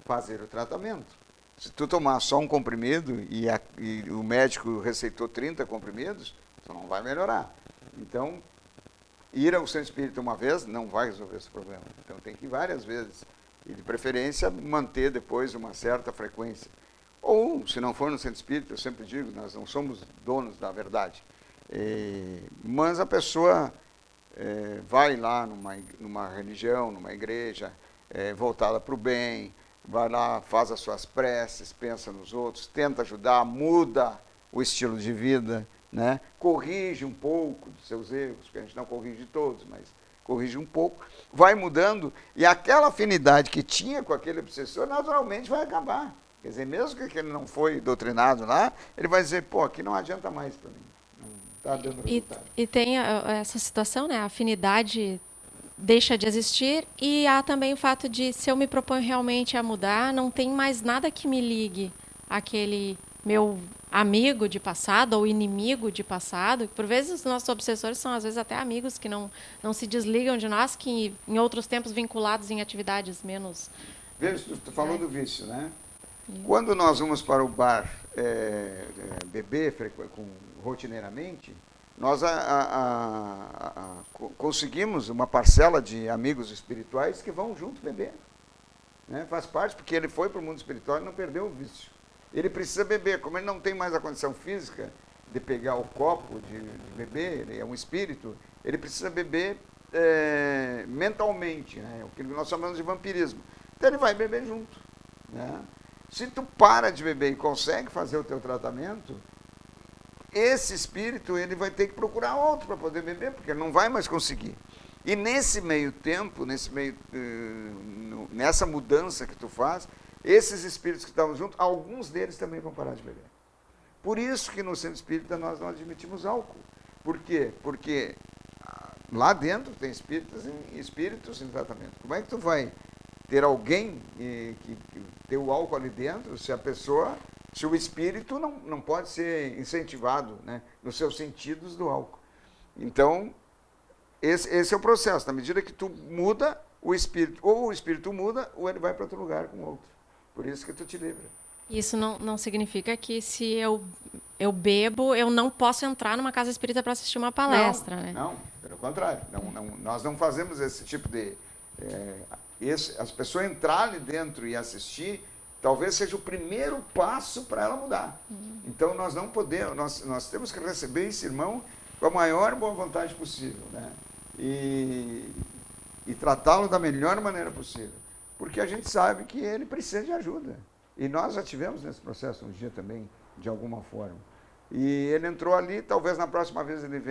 fazer o tratamento. Se tu tomar só um comprimido e o médico receitou 30 comprimidos, tu não vai melhorar. Então, ir ao centro espírita uma vez não vai resolver esse problema. Então, tem que ir várias vezes. E, de preferência, manter depois uma certa frequência. Ou, se não for no centro espírita, eu sempre digo, nós não somos donos da verdade. Mas a pessoa vai lá numa religião, numa igreja, voltada para o bem, vai lá, faz as suas preces, pensa nos outros, tenta ajudar, muda o estilo de vida, né? Corrige um pouco dos seus erros, porque a gente não corrige todos, mas corrige um pouco, vai mudando, e aquela afinidade que tinha com aquele obsessor, naturalmente vai acabar. Quer dizer, mesmo que ele não foi doutrinado lá, ele vai dizer, pô, aqui não adianta mais para mim. Não está dando resultado. E tem essa situação, né? A afinidade deixa de existir, e há também o fato de, se eu me proponho realmente a mudar, não tem mais nada que me ligue àquele meu amigo de passado ou inimigo de passado. Por vezes os nossos obsessores são, às vezes, até amigos que não se desligam de nós, que em outros tempos vinculados em atividades menos... Veja, tu falou do vício, né? Quando nós vamos para o bar beber rotineiramente, nós conseguimos uma parcela de amigos espirituais que vão junto beber. Né? Faz parte, porque ele foi para o mundo espiritual e não perdeu o vício. Ele precisa beber, como ele não tem mais a condição física de pegar o copo, de beber, ele é um espírito, ele precisa beber mentalmente, né? O que nós chamamos de vampirismo. Então ele vai beber junto. Né? Se tu para de beber e consegue fazer o teu tratamento, esse espírito ele vai ter que procurar outro para poder beber, porque ele não vai mais conseguir. E nesse meio tempo, nessa mudança que tu faz, esses espíritos que estavam juntos, alguns deles também vão parar de beber. Por isso que no centro espírita nós não admitimos álcool. Por quê? Porque lá dentro tem espíritos em tratamento. Como é que tu vai ter alguém que ter o álcool ali dentro, se o espírito não pode ser incentivado, né, nos seus sentidos do álcool? Então, esse é o processo. Na medida que tu muda o espírito, ou o espírito muda, ou ele vai para outro lugar com outro. Por isso que tu te livra. Isso não significa que, se eu bebo, eu não posso entrar numa casa espírita para assistir uma palestra, né? Não, pelo contrário. Nós não fazemos esse tipo de... as pessoas entrarem ali dentro e assistir, talvez seja o primeiro passo para ela mudar. Então, nós não podemos, nós temos que receber esse irmão com a maior boa vontade possível, né? E tratá-lo da melhor maneira possível, porque a gente sabe que ele precisa de ajuda. E nós já tivemos nesse processo um dia também, de alguma forma. E ele entrou ali, talvez na próxima vez ele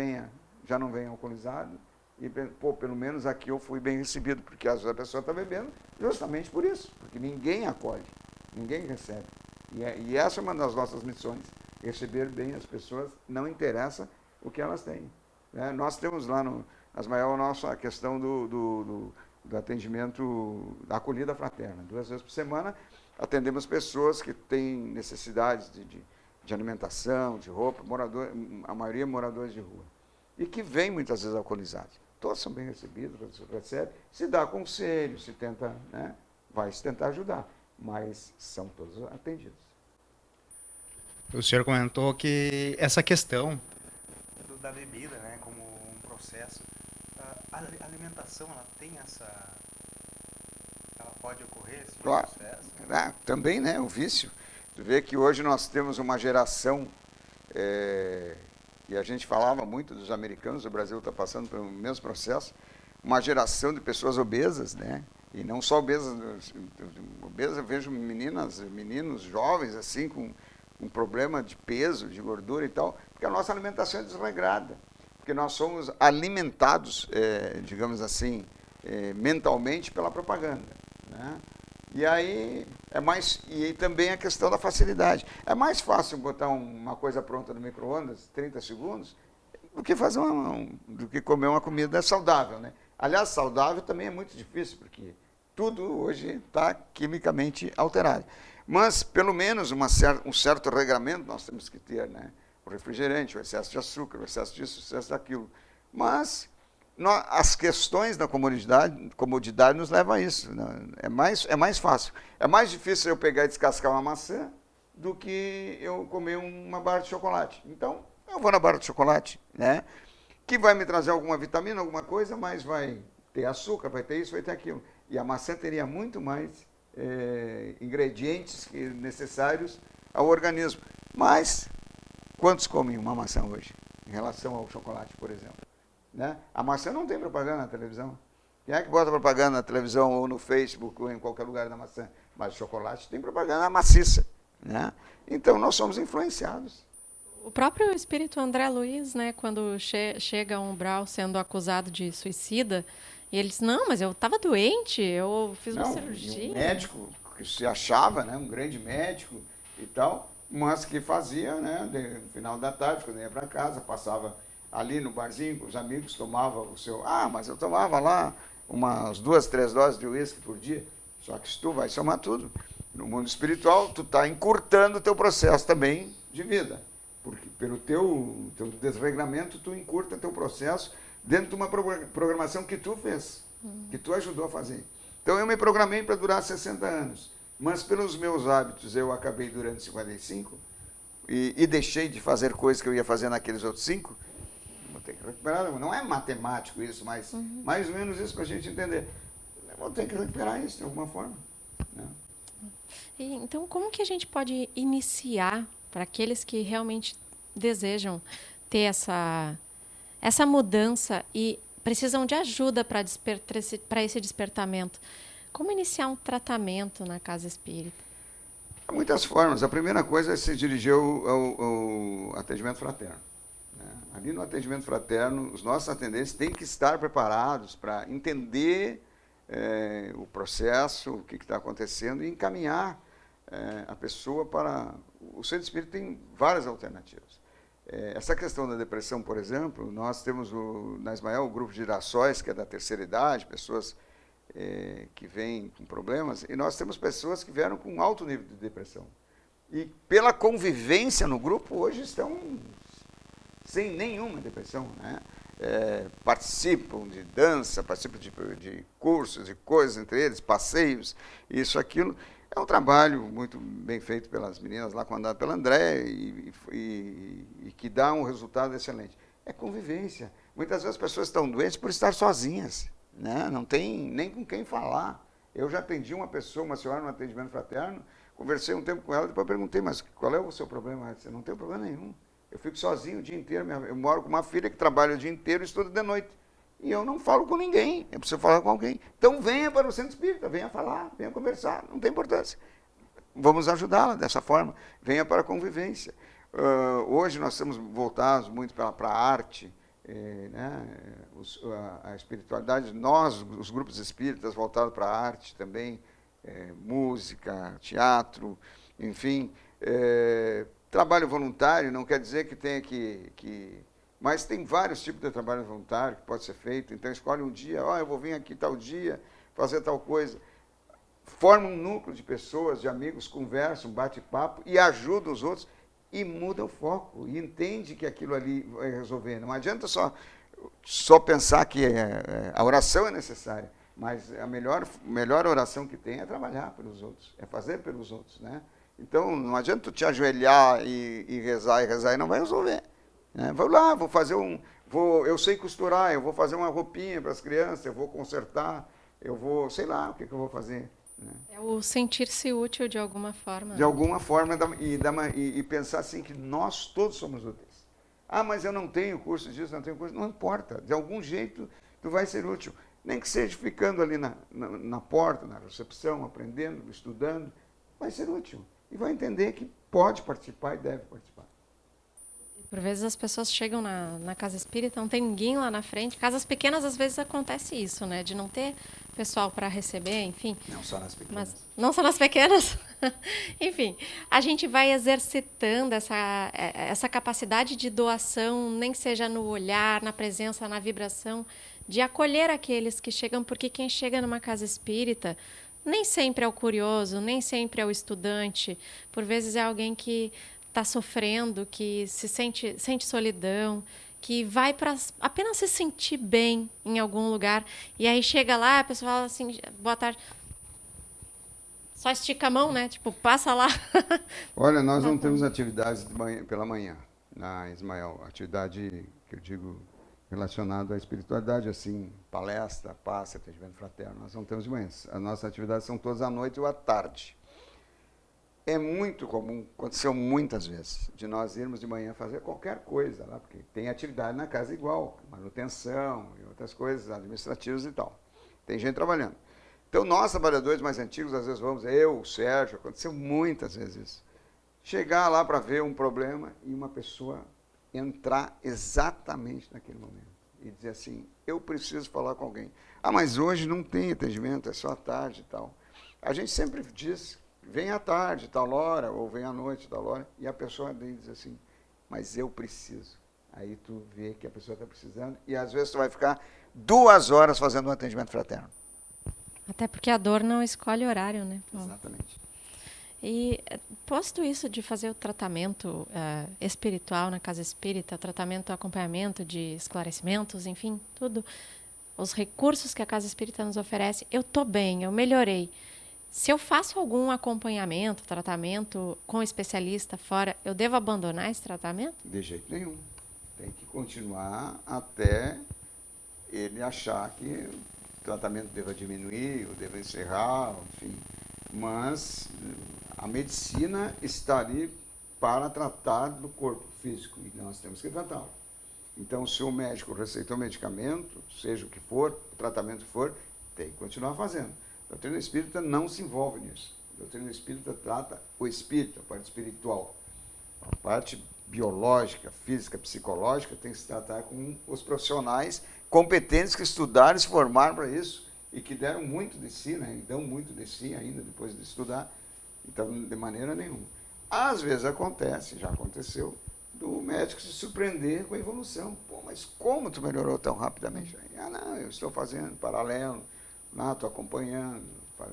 já não venha alcoolizado, e, pelo menos aqui eu fui bem recebido, porque às vezes a pessoa está bebendo justamente por isso, porque ninguém acolhe, ninguém recebe. E essa é uma das nossas missões, receber bem as pessoas, não interessa o que elas têm. Né? Nós temos lá no Asmael a questão do atendimento, da acolhida fraterna. 2 vezes por semana atendemos pessoas que têm necessidades de alimentação, de roupa, a maioria moradores de rua, e que vêm muitas vezes alcoolizados. Todos são bem recebidos, recebe, se dá conselho, se tenta, né, vai se tentar ajudar, mas são todos atendidos. O senhor comentou que essa questão da bebida, né, como um processo, a alimentação, ela tem ela pode ocorrer esse claro. Processo? Também, né, o vício. Tu vê que hoje nós temos uma geração, e a gente falava muito dos americanos, o Brasil está passando pelo mesmo processo, uma geração de pessoas obesas, né? E não só obesas, eu vejo meninos jovens assim, com um problema de peso, de gordura e tal, porque a nossa alimentação é desregrada, porque nós somos alimentados, digamos assim, mentalmente pela propaganda, né? E aí e também a questão da facilidade. É mais fácil botar uma coisa pronta no micro-ondas, 30 segundos, do que do que comer uma comida saudável, né? Aliás, saudável também é muito difícil, porque Tudo hoje está quimicamente alterado. Mas, pelo menos, um certo regramento nós temos que ter, né? O refrigerante, o excesso de açúcar, o excesso disso, o excesso daquilo. Mas as questões da comodidade nos levam a isso. Né? É mais fácil. É mais difícil eu pegar e descascar uma maçã do que eu comer uma barra de chocolate. Então, eu vou na barra de chocolate, né? Que vai me trazer alguma vitamina, alguma coisa, mas vai ter açúcar, vai ter isso, vai ter aquilo. E a maçã teria muito mais ingredientes necessários ao organismo. Mas, quantos comem uma maçã hoje, em relação ao chocolate, por exemplo? Né? A maçã não tem propaganda na televisão. Quem é que bota propaganda na televisão ou no Facebook ou em qualquer lugar da maçã? Mas o chocolate tem propaganda maciça. Né? Então, nós somos influenciados. O próprio espírito André Luiz, né, quando chega a umbral sendo acusado de suicida, e ele diz, não, mas eu estava doente, eu fiz uma cirurgia. Um médico que se achava, né, um grande médico e tal, mas que fazia, né, no final da tarde, quando ia para casa, passava ali no barzinho com os amigos, tomava o seu... mas eu tomava lá umas 2, 3 doses de uísque por dia. Só que se tu vai somar tudo, no mundo espiritual, tu está encurtando o teu processo também de vida. Porque pelo teu desregramento, tu encurta teu processo dentro de uma programação que tu fez, que tu ajudou a fazer. Então, eu me programei para durar 60 anos, mas pelos meus hábitos, eu acabei durando 55 e deixei de fazer coisas que eu ia fazer naqueles outros 5. Vou ter que recuperar. Não é matemático isso, mas mais ou menos isso para a gente entender. Eu vou ter que recuperar isso de alguma forma. Né? Então, como que a gente pode iniciar para aqueles que realmente desejam ter essa mudança e precisam de ajuda para esse despertamento? Como iniciar um tratamento na casa espírita? Há muitas formas. A primeira coisa é se dirigir ao atendimento fraterno. Né? Ali no atendimento fraterno, os nossos atendentes têm que estar preparados para entender o processo, o que está acontecendo e encaminhar a pessoa para... O centro espírita tem várias alternativas. Essa questão da depressão, por exemplo, nós temos na Ismael o grupo de Girassóis, que é da terceira idade, pessoas que vêm com problemas, e nós temos pessoas que vieram com alto nível de depressão. E pela convivência no grupo, hoje estão sem nenhuma depressão, né? Participam de dança, participam de cursos e coisas entre eles, passeios, isso, aquilo. É um trabalho muito bem feito pelas meninas lá, comandado pela André, e que dá um resultado excelente. É convivência. Muitas vezes as pessoas estão doentes por estar sozinhas, né? Não tem nem com quem falar. Eu já atendi uma pessoa, uma senhora, no atendimento fraterno, conversei um tempo com ela, depois perguntei, mas qual é o seu problema? Ela disse, não tem problema nenhum. Eu fico sozinho o dia inteiro, eu moro com uma filha que trabalha o dia inteiro e estuda de noite. E eu não falo com ninguém, eu preciso falar com alguém. Então venha para o centro espírita, venha falar, venha conversar, não tem importância. Vamos ajudá-la dessa forma, venha para a convivência. Hoje nós estamos voltados muito para a arte, né? A espiritualidade, nós, os grupos espíritas, voltados para a arte também, música, teatro, enfim. Trabalho voluntário não quer dizer que tenha mas tem vários tipos de trabalho voluntário que pode ser feito. Então, escolhe um dia, eu vou vir aqui tal dia, fazer tal coisa. Forma um núcleo de pessoas, de amigos, conversam, bate-papo e ajuda os outros e muda o foco. E entende que aquilo ali vai resolver. Não adianta só pensar que a oração é necessária, mas a melhor oração que tem é trabalhar pelos outros, é fazer pelos outros, né? Então, não adianta tu te ajoelhar e rezar e não vai resolver. Vou lá, eu sei costurar, eu vou fazer uma roupinha para as crianças, eu vou consertar, eu vou, sei lá, o que eu vou fazer. Né? É o sentir-se útil de alguma forma. De alguma forma, e pensar assim que nós todos somos úteis. Mas eu não tenho curso disso, não tenho curso, não importa, de algum jeito tu vai ser útil. Nem que seja ficando ali na porta, na recepção, aprendendo, estudando, vai ser útil. E vai entender que pode participar e deve participar. Por vezes as pessoas chegam na casa espírita, não tem ninguém lá na frente. Casas pequenas, às vezes, acontece isso, né? De não ter pessoal para receber, enfim. Não só nas pequenas. Mas, não só nas pequenas. Enfim, a gente vai exercitando essa capacidade de doação, nem que seja no olhar, na presença, na vibração, de acolher aqueles que chegam, porque quem chega numa casa espírita nem sempre é o curioso, nem sempre é o estudante, por vezes é alguém que está sofrendo, que sente solidão, que vai para apenas se sentir bem em algum lugar, e aí chega lá, a pessoa fala assim, boa tarde, só estica a mão, né? Tipo, passa lá. Olha, nós não temos atividades pela manhã na Ismael. Atividade que eu digo relacionada à espiritualidade, assim, palestra, passe, atendimento fraterno. Nós não temos de manhã. As nossas atividades são todas à noite ou à tarde. É muito comum, aconteceu muitas vezes, de nós irmos de manhã fazer qualquer coisa lá, porque tem atividade na casa igual, manutenção e outras coisas administrativas e tal. Tem gente trabalhando. Então, nós, trabalhadores mais antigos, às vezes vamos, eu, o Sérgio, aconteceu muitas vezes isso. Chegar lá para ver um problema e uma pessoa entrar exatamente naquele momento e dizer assim, eu preciso falar com alguém. Ah, mas hoje não tem atendimento, é só à tarde e tal. A gente sempre diz, vem à tarde, tal hora, ou vem à noite, tal hora, e a pessoa diz assim, mas eu preciso. Aí tu vê que a pessoa está precisando e às vezes tu vai ficar 2 horas fazendo um atendimento fraterno. Até porque a dor não escolhe horário, né? Exatamente. E posto isso de fazer o tratamento espiritual na casa espírita, tratamento, acompanhamento de esclarecimentos, enfim, tudo, os recursos que a casa espírita nos oferece, eu estou bem, eu melhorei. Se eu faço algum acompanhamento, tratamento com especialista fora, eu devo abandonar esse tratamento? De jeito nenhum. Tem que continuar até ele achar que o tratamento deva diminuir, ou deva encerrar, enfim. Mas a medicina está ali para tratar do corpo físico e nós temos que tratá-lo. Então, se o médico receitou medicamento, seja o que for, o tratamento for, tem que continuar fazendo. A doutrina espírita não se envolve nisso. A doutrina espírita trata o espírito, a parte espiritual. A parte biológica, física, psicológica tem que se tratar com os profissionais competentes que estudaram e se formaram para isso e que deram muito de si, né? E dão muito de si ainda depois de estudar. Então, de maneira nenhuma. Às vezes acontece, já aconteceu, do médico se surpreender com a evolução. Pô, mas como tu melhorou tão rapidamente? Ah, não, eu estou fazendo paralelo, estou acompanhando,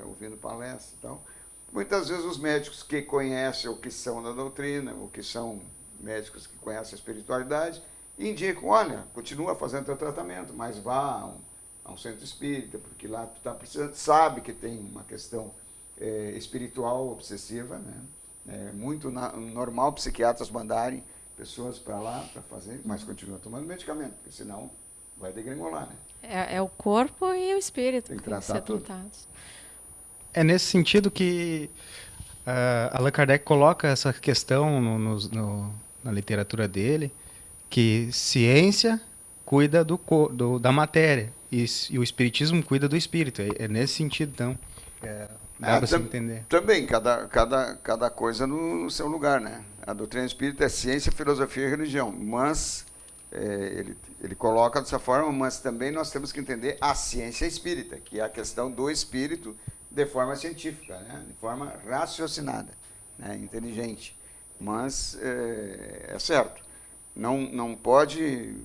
ouvindo palestras e tal. Muitas vezes os médicos que conhecem o que são da doutrina, o que são médicos que conhecem a espiritualidade, indicam, olha, continua fazendo teu tratamento, mas vá a um centro espírita, porque lá tu está precisando, sabe que tem uma questão espiritual obsessiva, né? É muito normal psiquiatras mandarem pessoas para lá para fazer, mas continua tomando medicamento, porque senão vai degringolar, né? É o corpo e o espírito tem que que tratar ser tudo. tratados. É nesse sentido que Allan Kardec coloca essa questão na literatura dele, que ciência cuida da matéria e o espiritismo cuida do espírito. É nesse sentido, então, dá para se entender. Também, cada coisa no seu lugar, né? A doutrina espírita é ciência, filosofia e religião, mas ele coloca dessa forma, mas também nós temos que entender a ciência espírita, que é a questão do espírito de forma científica, né? De forma raciocinada, né? Inteligente. Mas é certo, não pode,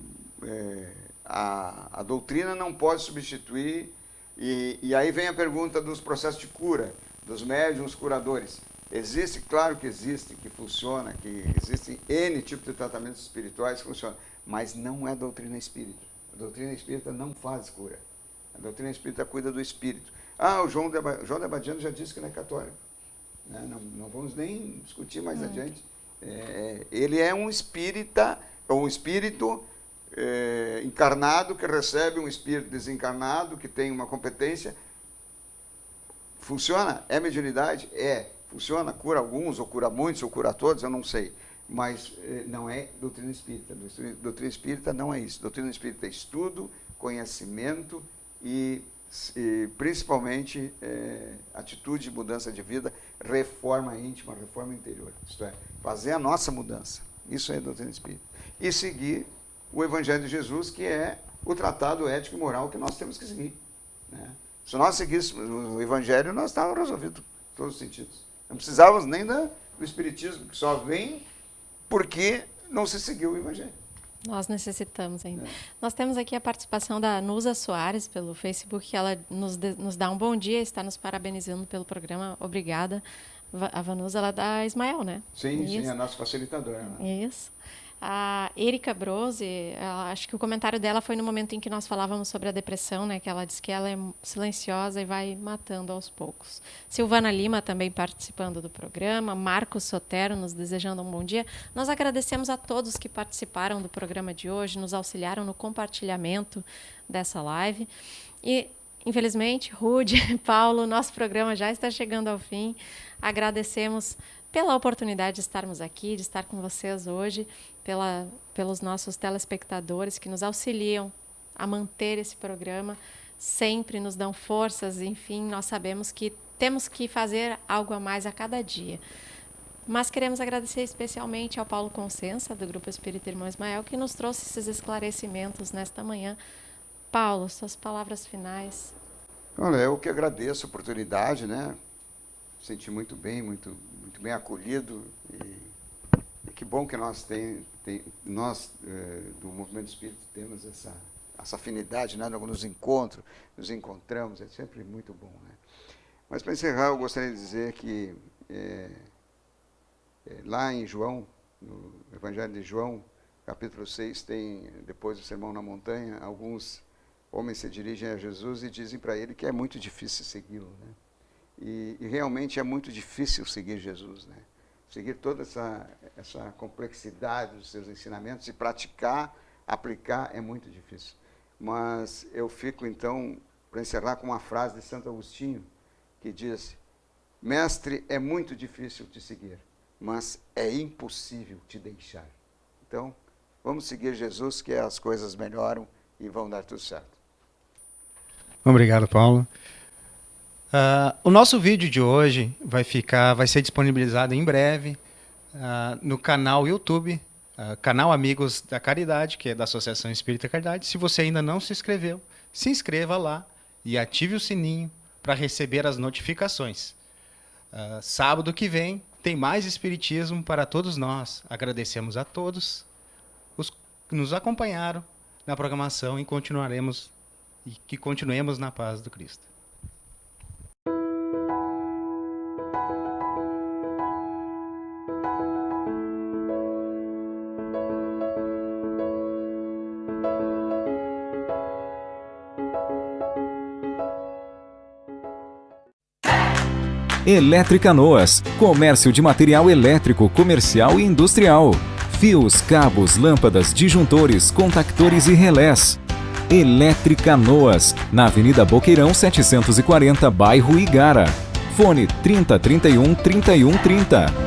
a doutrina não pode substituir, e aí vem a pergunta dos processos de cura, dos médiuns curadores. Existe, claro que existe, que funciona, que existem N tipos de tratamentos espirituais que funcionam, mas não é doutrina espírita. A doutrina espírita não faz cura. A doutrina espírita cuida do espírito. O João de Abadiano já disse que não é católico. Né? Não vamos nem discutir mais adiante. Ele é um espírita, ou um espírito encarnado que recebe um espírito desencarnado, que tem uma competência. Funciona? É mediunidade? Funciona, cura alguns, ou cura muitos, ou cura todos, eu não sei. Mas não é doutrina espírita. Doutrina espírita não é isso. Doutrina espírita é estudo, conhecimento e principalmente atitude, mudança de vida, reforma íntima, reforma interior. Isto é, fazer a nossa mudança. Isso é doutrina espírita. E seguir o Evangelho de Jesus, que é o tratado ético e moral que nós temos que seguir. Né? Se nós seguíssemos o Evangelho, nós estávamos resolvidos em todos os sentidos. Não precisávamos nem do Espiritismo, que só vem porque não se seguiu o Evangelho. Nós necessitamos ainda. Nós temos aqui a participação da Nusa Soares pelo Facebook, que ela nos dá um bom dia, está nos parabenizando pelo programa. Obrigada. A Vanusa, ela é da Ismael, né? Sim, Isso. sim, é a nossa facilitadora. Né? Isso. A Erika Brose, acho que o comentário dela foi no momento em que nós falávamos sobre a depressão, né? Que ela disse que ela é silenciosa e vai matando aos poucos. Silvana Lima também participando do programa. Marcos Sotero nos desejando um bom dia. Nós agradecemos a todos que participaram do programa de hoje, nos auxiliaram no compartilhamento dessa live. E, infelizmente, Rude, Paulo, nosso programa já está chegando ao fim. Agradecemos pela oportunidade de estarmos aqui, de estar com vocês hoje, pelos nossos telespectadores que nos auxiliam a manter esse programa, sempre nos dão forças, enfim, nós sabemos que temos que fazer algo a mais a cada dia. Mas queremos agradecer especialmente ao Paulo Consensa, do Grupo Espírita Irmão Ismael, que nos trouxe esses esclarecimentos nesta manhã. Paulo, suas palavras finais. Olha, eu que agradeço a oportunidade, né? Senti muito bem acolhido e que bom que nós do Movimento Espírita temos essa afinidade, né? Nos encontramos, é sempre muito bom, né? Mas para encerrar, eu gostaria de dizer que lá em João, no Evangelho de João, capítulo 6, tem, depois do Sermão na Montanha, alguns homens se dirigem a Jesus e dizem para ele que é muito difícil segui-lo, né? E realmente é muito difícil seguir Jesus, né? Seguir toda essa complexidade dos seus ensinamentos e praticar, aplicar é muito difícil. Mas eu fico então, para encerrar, com uma frase de Santo Agostinho, que diz: mestre, é muito difícil te seguir, mas é impossível te deixar. Então, vamos seguir Jesus, que as coisas melhoram e vão dar tudo certo. Obrigado, Paulo. O nosso vídeo de hoje vai ser disponibilizado em breve no canal YouTube, canal Amigos da Caridade, que é da Associação Espírita Caridade. Se você ainda não se inscreveu, se inscreva lá e ative o sininho para receber as notificações. Sábado que vem tem mais Espiritismo para todos nós. Agradecemos a todos os que nos acompanharam na programação e que continuemos na paz do Cristo. Eletricanoas, comércio de material elétrico, comercial e industrial. Fios, cabos, lâmpadas, disjuntores, contactores e relés. Eletricanoas, na Avenida Boqueirão 740, bairro Igara. Fone 30 31 31 30.